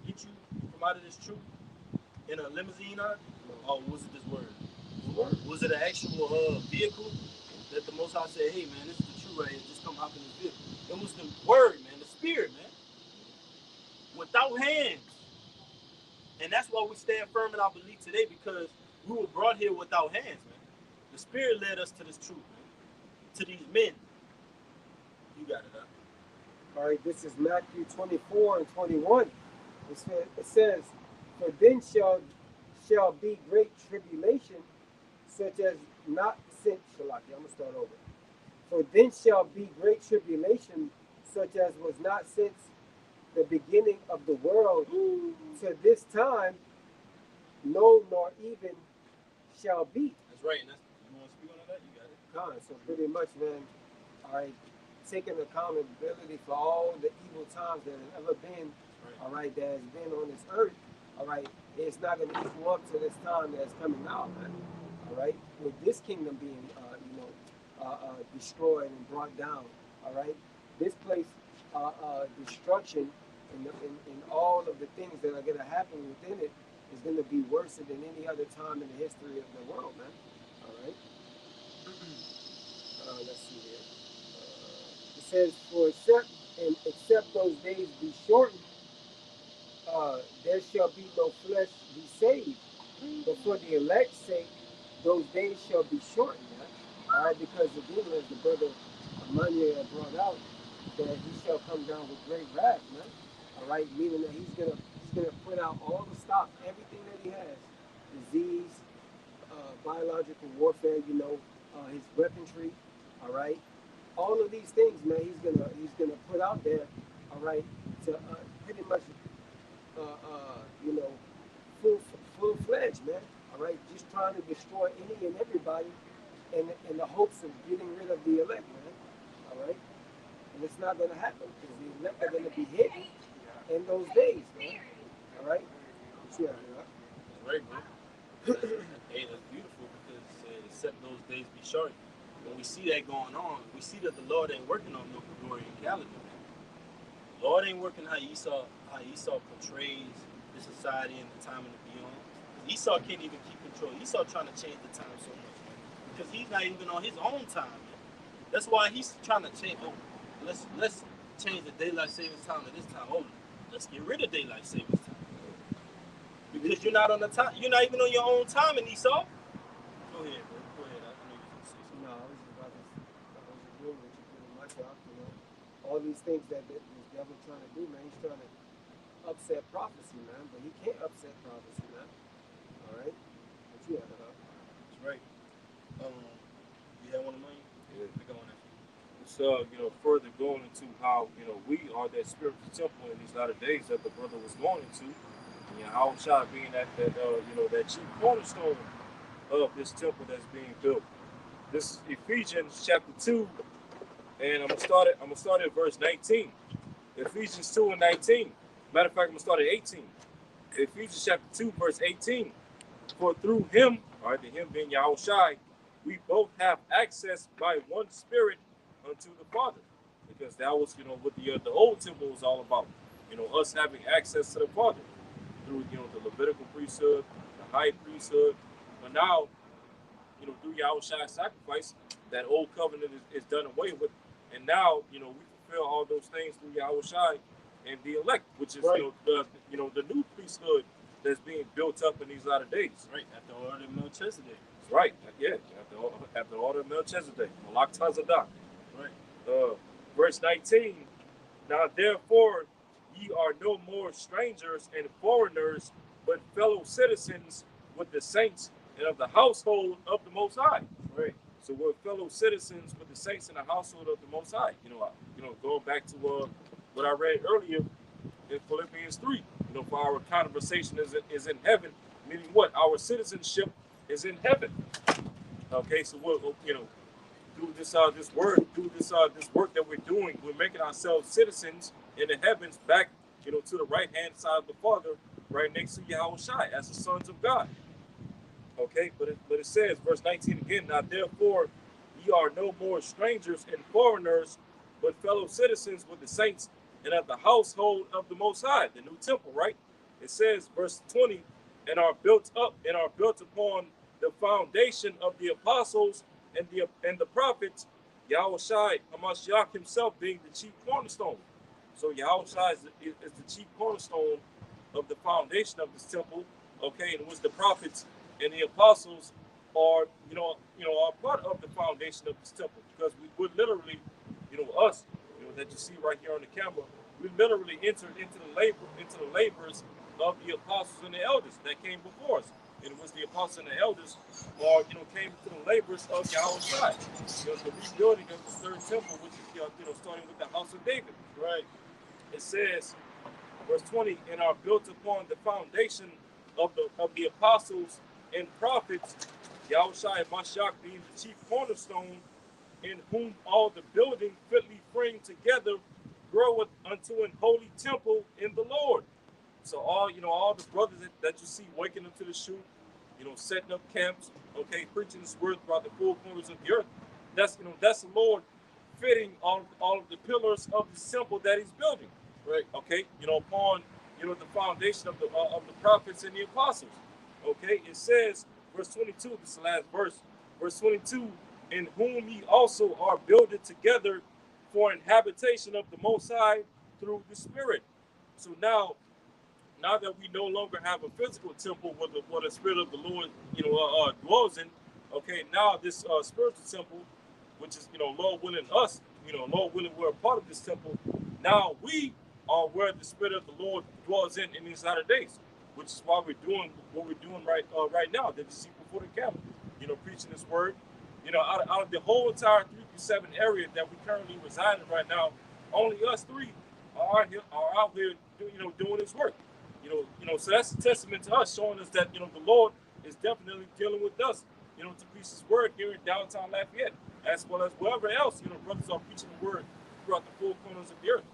get you from out of this truth in a limousine, or was it this word? Was it an actual vehicle that the Most High said, hey, man, this is the truth right here, just come hop in this vehicle? It was the word, man, the spirit, man. Without hands. And that's why we stand firm in our belief today, because we were brought here without hands, man. The spirit led us to this truth, man. To these men. You got it, huh? All right, this is Matthew 24 and 21. It says, for then shall be great tribulation, such as not since, Shalaki, I'm going to start over. For then shall be great tribulation, such as was not since the beginning of the world to this time, no, nor even shall be. That's right. And you want to speak on that? You got it. So pretty much, man, all right, taking accountability for all the evil times that have ever been, all right, that has been on this earth, all right, it's not going to equal up to this time that's coming out, man. All right, with this kingdom being, destroyed and brought down, all right, this place, destruction and all of the things that are going to happen within it is going to be worse than any other time in the history of the world, man. All right. Let's see here. It says, for except those days be shortened, there shall be no flesh be saved. But for the elect's sake, those days shall be shortened. Man. All right, because again, as the brother Amanya brought out, that he shall come down with great wrath, man. All right, meaning that he's gonna put out all the stock, everything that he has, disease, biological warfare, his weaponry, all right, all of these things, man. He's gonna put out there, all right, to pretty much, full-fledged, man. All right, just trying to destroy any and everybody, in the hopes of getting rid of the elect, man. All right. And it's not going to happen because the elect are going to be hidden in those days, man. All right? Yeah, That's right, bro. Hey, that's beautiful, because except those days be short. When we see that going on, we see that the Lord ain't working on no Gregorian calendar, man. The Lord ain't working how Esau portrays the society and the time and the beyond. Esau can't even keep control. Esau trying to change the time so much, man, because he's not even on his own time, man. That's why he's trying to change. Oh, let's change the daylight savings time to this time. Oh, let's get rid of daylight savings time. Because you're not on the time. You're not even on your own time in Esau. Go ahead, bro. Go ahead. I know you can say something. No, I was just about to, I was agreeing with you pretty much. All these things that this devil trying to do, man, he's trying to upset prophecy, man. But he can't upset prophecy, man. All right? What you have about? That's right. You have one of mine? Yeah. I got one after you. It's further going into how we are that spiritual temple in these latter days that the brother was going into. How shot being that chief cornerstone of this temple that's being built. This is Ephesians chapter 2, and I'm gonna start at verse 19. Ephesians 2 and 19. Matter of fact, I'm gonna start at 18. Ephesians chapter 2, verse 18. For through him, all right, the him being Yahushai, we both have access by one spirit unto the Father. Because that was, what the old temple was all about. Us having access to the Father through, the Levitical priesthood, the high priesthood. But now, through Yahushua's sacrifice, that old covenant is done away with. And now, we fulfill all those things through Yahushua and the elect, which is, right. the new priesthood that's being built up in these latter days. Right, at the order of Melchizedek. Right, yeah, at the order of Melchizedek, Malak Tazadak. Right. Verse 19, now therefore ye are no more strangers and foreigners, but fellow citizens with the saints and of the household of the Most High. Right. So we're fellow citizens with the saints in the household of the Most High. Going back to what I read earlier in Philippians 3. For our conversation is in heaven, meaning what? Our citizenship is in heaven. Okay, so we're through this work that we're doing, we're making ourselves citizens in the heavens, back to the right hand side of the Father, right next to Yahushua as the sons of God. Okay, but it says, verse 19 again, now therefore ye are no more strangers and foreigners, but fellow citizens with the saints and of the household of the Most High, the new temple, right? It says, verse 20, and are built upon the foundation of the apostles and the prophets, Yahushua Hamashiach himself being the chief cornerstone. So Yahushua is the chief cornerstone of the foundation of this temple, okay, and which the prophets and the apostles are, are part of the foundation of this temple, because we would literally, us, that you see right here on the camera, we literally entered into the labors of the apostles and the elders that came before us. And it was the apostles and the elders, came to the labors of Yahushua, the rebuilding of the third temple, which is, starting with the house of David. Right. It says, verse 20, and are built upon the foundation of the apostles and prophets, Yahushua and Mashiach being the chief cornerstone, in whom all the building fitly framed together groweth unto an holy temple in the Lord. So all the brothers that you see waking up to the shoot, setting up camps, okay, preaching this word throughout the four corners of the earth. That's the Lord fitting all of the pillars of the temple that He's building. Right. Okay, upon the foundation of the prophets and the apostles. Okay, it says, verse 22. This is the last verse. Verse 22. In whom ye also are builded together for an habitation of the Most High through the Spirit. So now that we no longer have a physical temple where the Spirit of the Lord, dwells in, okay, now this spiritual temple, which is, Lord willing us, Lord willing we're a part of this temple. Now we are where the Spirit of the Lord dwells in these latter days, which is why we're doing what we're doing right now, that you see before the camera, preaching this word. Out of the whole entire 337 area that we currently reside in right now, only us three are out here, doing this work. So that's a testament to us, showing us that, the Lord is definitely dealing with us, to preach His word here in downtown Lafayette, as well as wherever else, brothers are preaching the word throughout the four corners of the earth.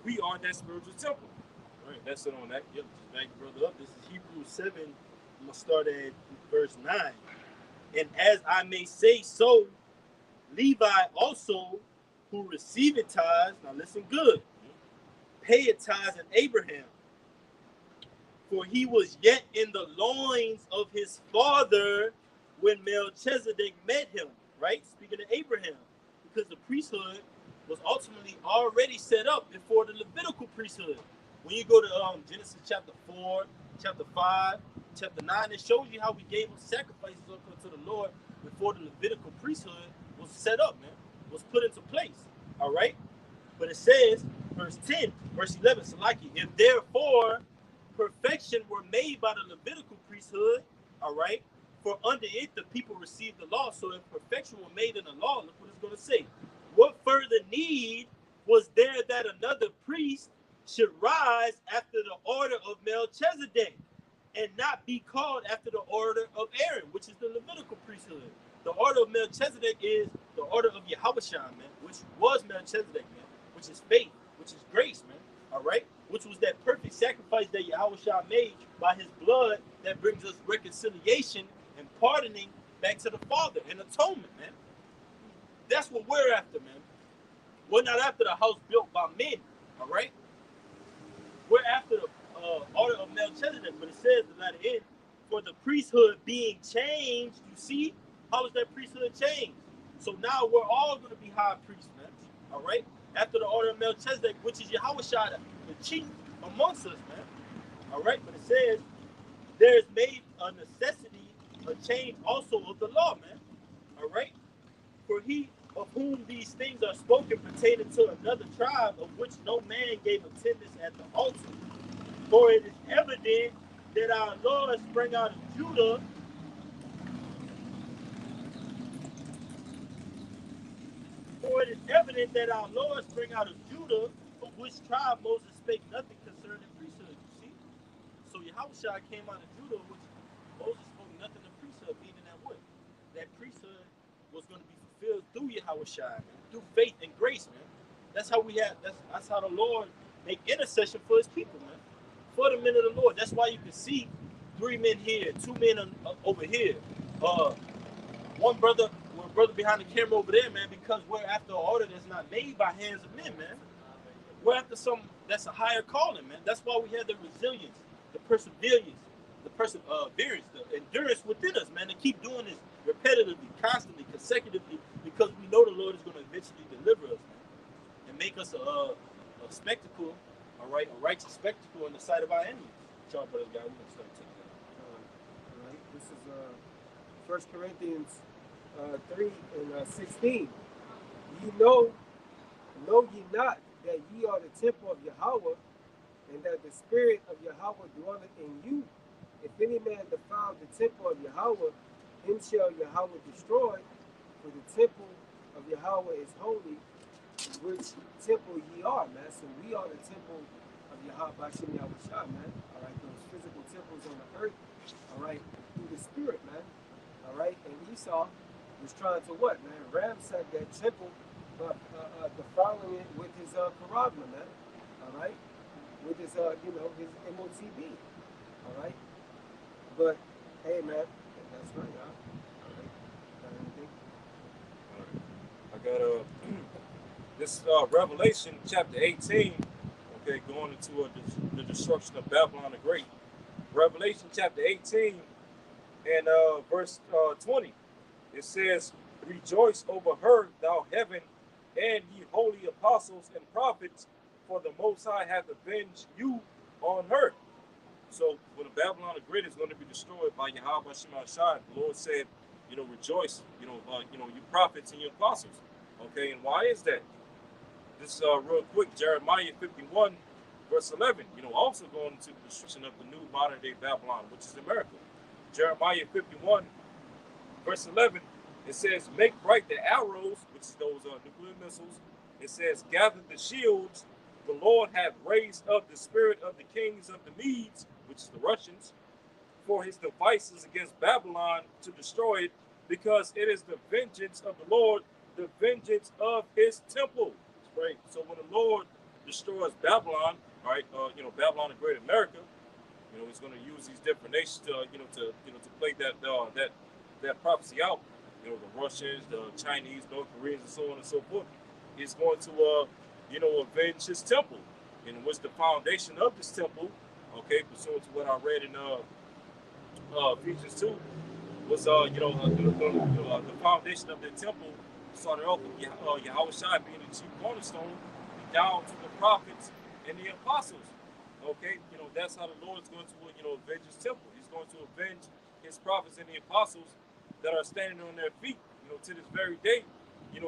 We are that spiritual temple. Right. That's it on that. Yep, just back brother up. This is Hebrews 7. I'm going to start at verse 9. And as I may say so, Levi also, who received tithes, now listen good, paid tithes in Abraham, for he was yet in the loins of his father when Melchizedek met him, right? Speaking of Abraham, because the priesthood was ultimately already set up before the Levitical priesthood. When you go to Genesis chapter 4, chapter 5, chapter 9. It shows you how we gave them sacrifices unto the Lord before the Levitical priesthood was set up, man, was put into place. All right? But it says, verse 10, verse 11, Salaki, if therefore perfection were made by the Levitical priesthood, all right, for under it the people received the law. So if perfection were made in the law, look what it's going to say. What further need was there that another priest should rise after the order of Melchizedek and not be called after the order of Aaron, which is the Levitical priesthood? The order of Melchizedek is the order of Yahushua, man, which was Melchizedek, man, which is faith, which is grace, man, all right? Which was that perfect sacrifice that Yahushua made by his blood that brings us reconciliation and pardoning back to the Father and atonement, man. That's what we're after, man. We're not after the house built by men, all right? We're after the order of Melchizedek, but it says at the latter end, for the priesthood being changed, you see, how is that priesthood changed? So now we're all going to be high priests, man, all right? After the order of Melchizedek, which is Yahushua, the chief amongst us, man, all right? But it says, there is made a necessity, a change also of the law, man, all right? For he of whom these things are spoken pertaining to another tribe, of which no man gave attendance at the altar. For it is evident that our Lord sprang out of Judah. For it is evident that our Lord sprang out of Judah, of which tribe Moses spake nothing concerning priesthood. You see? So Yahushua came out of Judah, which Moses spoke nothing of priesthood, meaning that what? That priesthood was going to be fulfilled through Yahushua, man, through faith and grace, man. That's how we have. That's how the Lord make intercession for his people, man. For the men of the Lord. That's why you can see 3 men here, 2 men over here. One brother behind the camera over there, man, because we're after an order that's not made by hands of men, man. We're after something that's a higher calling, man. That's why we have the resilience, the perseverance, the endurance within us, man, to keep doing this repetitively, constantly, consecutively, because we know the Lord is going to eventually deliver us, man, and make us a spectacle, all right, a righteous spectacle in the sight of our enemies. Y'all brothers, guys, we're going to start taking that. All right, this is 1 Corinthians 3 and 16. Ye know ye not that ye are the temple of Yahweh, and that the Spirit of Yahweh dwelleth in you? If any man defile the temple of Yahweh, him shall Yahweh destroy, for the temple of Yahweh is holy, which temple ye are, man. So we are the temple of Yahweh, Bashim Yahushua, man. All right, those physical temples on the earth, all right, through the Spirit, man. All right, and Esau was trying to what, man? Ransack that temple, defiling it with his charagma, man. All right, with his, his MOTB. All right, but hey, man, that's right, y'all. All right, got anything? All right, I got this Revelation chapter 18. Okay, going into the destruction of Babylon the Great. Revelation chapter 18 and verse 20. It says, rejoice over her, thou heaven, and ye holy apostles and prophets, for the Most High hath avenged you on her. So when the Babylon the Great is going to be destroyed by Yahweh Shemashai, the Lord said, rejoice, you prophets and you apostles. Okay, and why is that? This real quick, Jeremiah 51, verse 11, also going into the destruction of the new modern day Babylon, which is America. Jeremiah 51, verse 11, it says, make bright the arrows, which is those nuclear missiles. It says, gather the shields. The Lord hath raised up the spirit of the kings of the Medes, which is the Russians, for his devices against Babylon to destroy it, because it is the vengeance of the Lord, the vengeance of his temple. Right. So when the Lord destroys Babylon, all right, Babylon the Great America, he's going to use these different nations to, to play that prophecy out. The Russians, the Chinese, North Koreans, and so on and so forth. He's going to, avenge his temple, in which the foundation of this temple, okay, pursuant to what I read in Ephesians 2, was, the foundation of the temple started off with Yahushua being the chief cornerstone, down to the prophets and the apostles. Okay, that's how the Lord's going to, avenge his temple. He's going to avenge his prophets and the apostles that are standing on their feet, to this very day,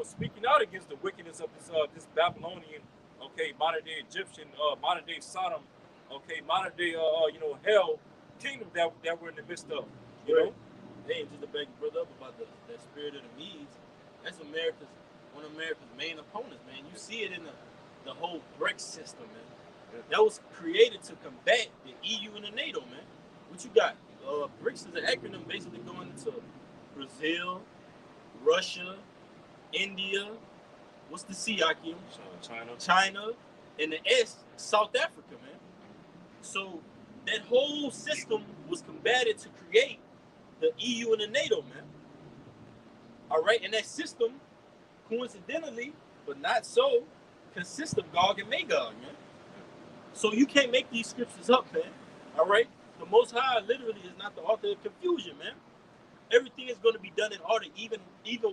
speaking out against the wickedness of this Babylonian, okay, modern day Egyptian, modern day Sodom, okay, modern day, hell kingdom that we're in the midst of, you know. Hey, just to back your brother up about the spirit of the Medes, that's one of America's main opponents, man. You see it in the whole BRICS system, man. That was created to combat the EU and the NATO, man. What you got? BRICS is an acronym basically going into Brazil, Russia, India. What's the C, Akim? China, and the S, South Africa, man. So that whole system was combated to create the EU and the NATO, man. All right, and that system, coincidentally, but not so, consists of Gog and Magog, man. So you can't make these scriptures up, man. All right? The Most High literally is not the author of confusion, man. Everything is going to be done in order, even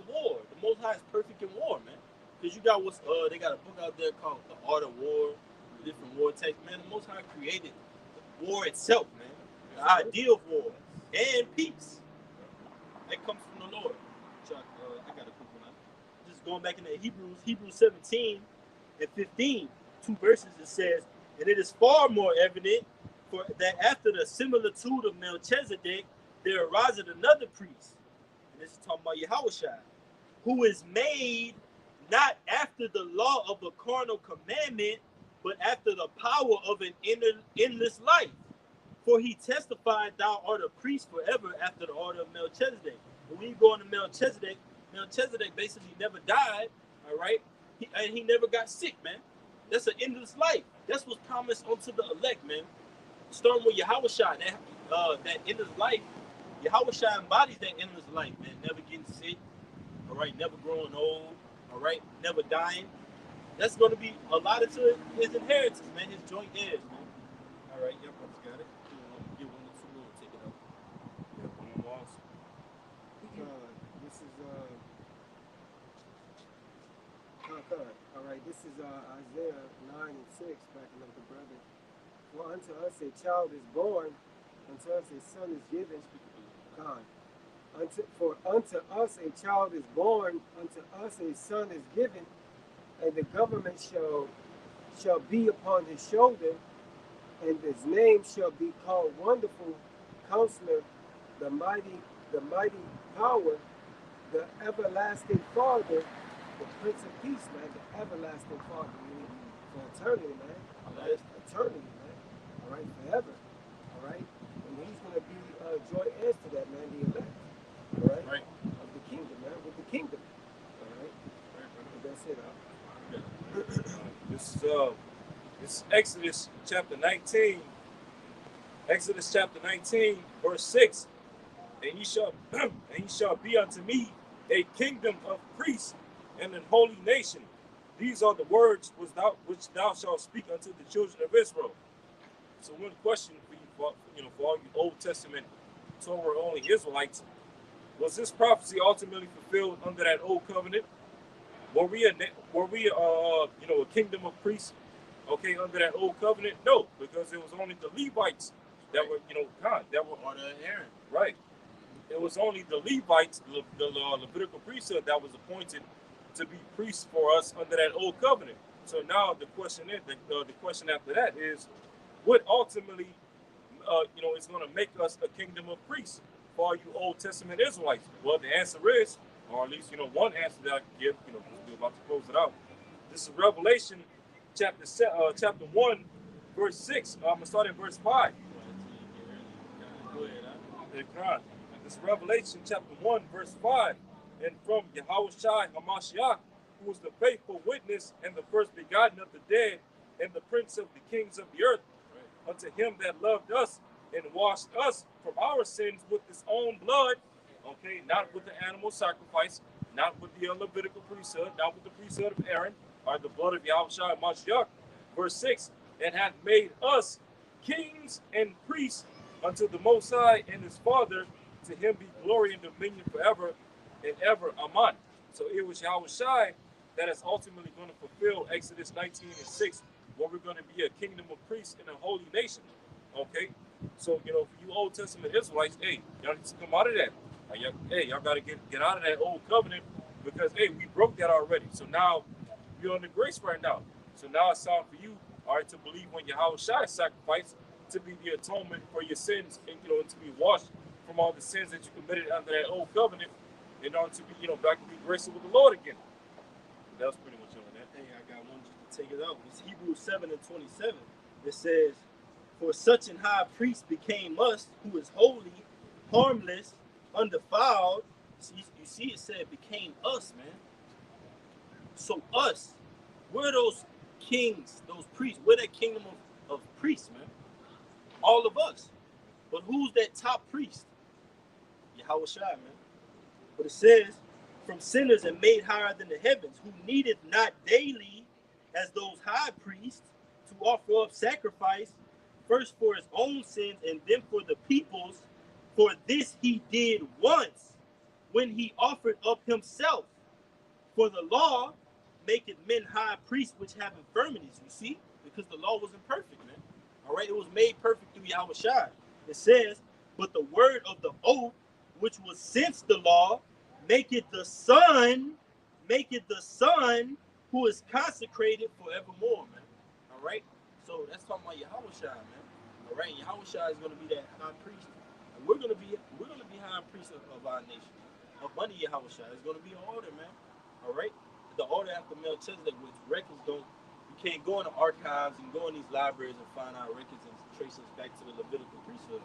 war. The Most High is perfect in war, man. Because you got they got a book out there called The Art of War, the different war texts, man. The Most High created war itself, man. The idea of war and peace. That comes from the Lord. I got a quick one. Just going back into Hebrews 17 and 15, 2 verses, it says, and it is far more evident for that after the similitude of Melchizedek, there arises another priest. And this is talking about Yahushua, who is made not after the law of a carnal commandment, but after the power of an endless life. For he testified, thou art a priest forever after the order of Melchizedek. And when you go into Melchizedek basically never died, all right? He never got sick, man. That's an endless life. That's what's promised unto the elect, man. Starting with Yahushua, that endless life, Yahushua embodies that endless life, man. Never getting sick, all right? Never growing old, all right? Never dying. That's going to be allotted to his inheritance, man, his joint heirs, man. All right, your brother's got it. Get one or two more, take it up. Yeah, one more. This is all right, this is Isaiah 9 and 6, backing up the brother. For unto us a child is born, unto us a son is given. God. For unto us a child is born, unto us a son is given, and the government shall be upon his shoulder, and his name shall be called Wonderful Counselor, the mighty power, the everlasting Father, the Prince of Peace, man, the everlasting Father, meaning for eternity, man. All right, eternity, man. All right, forever. All right, and he's gonna be joint heirs to that, man, the elect. All right, of the kingdom, man, with the kingdom. All right, that's it. This is Exodus chapter 19. Exodus chapter 19, verse 6. And ye shall be unto me a kingdom of priests and an holy nation. These are the words which thou shalt speak unto the children of Israel. So one question for you, for all you Old Testament Torah only Israelites, was this prophecy ultimately fulfilled under that old covenant? Were we a kingdom of priests, okay, under that old covenant? No, because it was only the Levites that were, that were order of Aaron. Right. It was only the Levites, the Levitical priesthood, that was appointed to be priests for us under that old covenant. So now the question is, the question after that is, what ultimately, is going to make us a kingdom of priests for all you Old Testament Israelites? Well, the answer is, or at least, one answer that I can give, because we're about to close it out. This is Revelation chapter 1, verse 6. I'm going to start at verse 5. Go ahead. This is Revelation chapter 1, verse 5. And from Yahushua HaMashiach, who is the faithful witness and the first begotten of the dead and the prince of the kings of the earth, unto him that loved us and washed us from our sins with his own blood, okay, not with the animal sacrifice, not with the Levitical priesthood, not with the priesthood of Aaron, or the blood of Yahushua HaMashiach. Verse 6, and hath made us kings and priests unto the Most High and his Father. To him be glory and dominion forever and ever. Amen. So it was Yahushua that is ultimately going to fulfill Exodus 19 and 6 where we're going to be a kingdom of priests and a holy nation. Okay? So, you know, for you Old Testament Israelites, hey, y'all need to come out of that. Y'all got to get out of that old covenant because, hey, we broke that already. So now you're on the grace right now. So now it's time for you, all right, to believe when Yahweh Shai sacrificed to be the atonement for your sins and, you know, to be washed from all the sins that you committed under that old covenant in order to be, you know, back to be graceful with the Lord again. That was pretty much on that. Hey, I got one just to take it out. It's Hebrews 7:27. It says, "For such an high priest became us, who is holy, harmless, undefiled." You see, it said became us, man. So us, we're those kings, those priests. We're that kingdom of priests, man. All of us. But who's that top priest? Yahweh Shai, man. But it says, from sinners and made higher than the heavens, who needed not daily, as those high priests, to offer up sacrifice, first for his own sins and then for the people's. For this he did once, when he offered up himself. For the law maketh men high priests which have infirmities, you see, because the law wasn't perfect, man. All right, it was made perfect through Yahweh Shai. It says, but the word of the oath, which was since the law, maketh the Son who is consecrated forevermore, man. All right, so that's talking about Yahweh Shai, man. All right, Yahweh Shai is going to be that high priest, and we're going to be high priest of our nation. Up under Yahweh Shai is going to be an order, man. All right, the order after Melchizedek, which records don't, you can't go in the archives and go in these libraries and find our records and trace us back to the Levitical priesthood.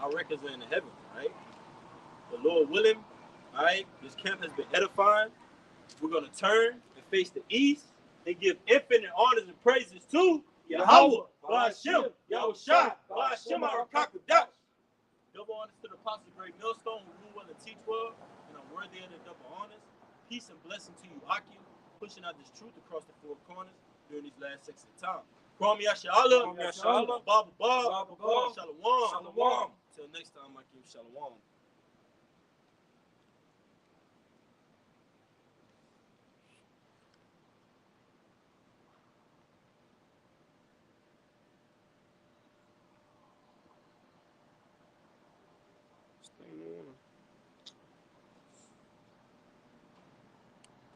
Our records are in the heavens, right? The Lord willing, all right, this camp has been edifying. We're going to turn and face the east and give infinite honors and praises to Yahweh, Ba'ashem, Yahweh Shai, Ba'ashem, Arakakadash. Double honors to the apostle, great millstone, who rule well and teach well, and I'm worthy of the double honors. Peace and blessing to you, Akim, pushing out this truth across the four corners during these last 60 times. Kwam Yashala, Baba Bob, Shalom. Till next time, Akim, Shalom. Stay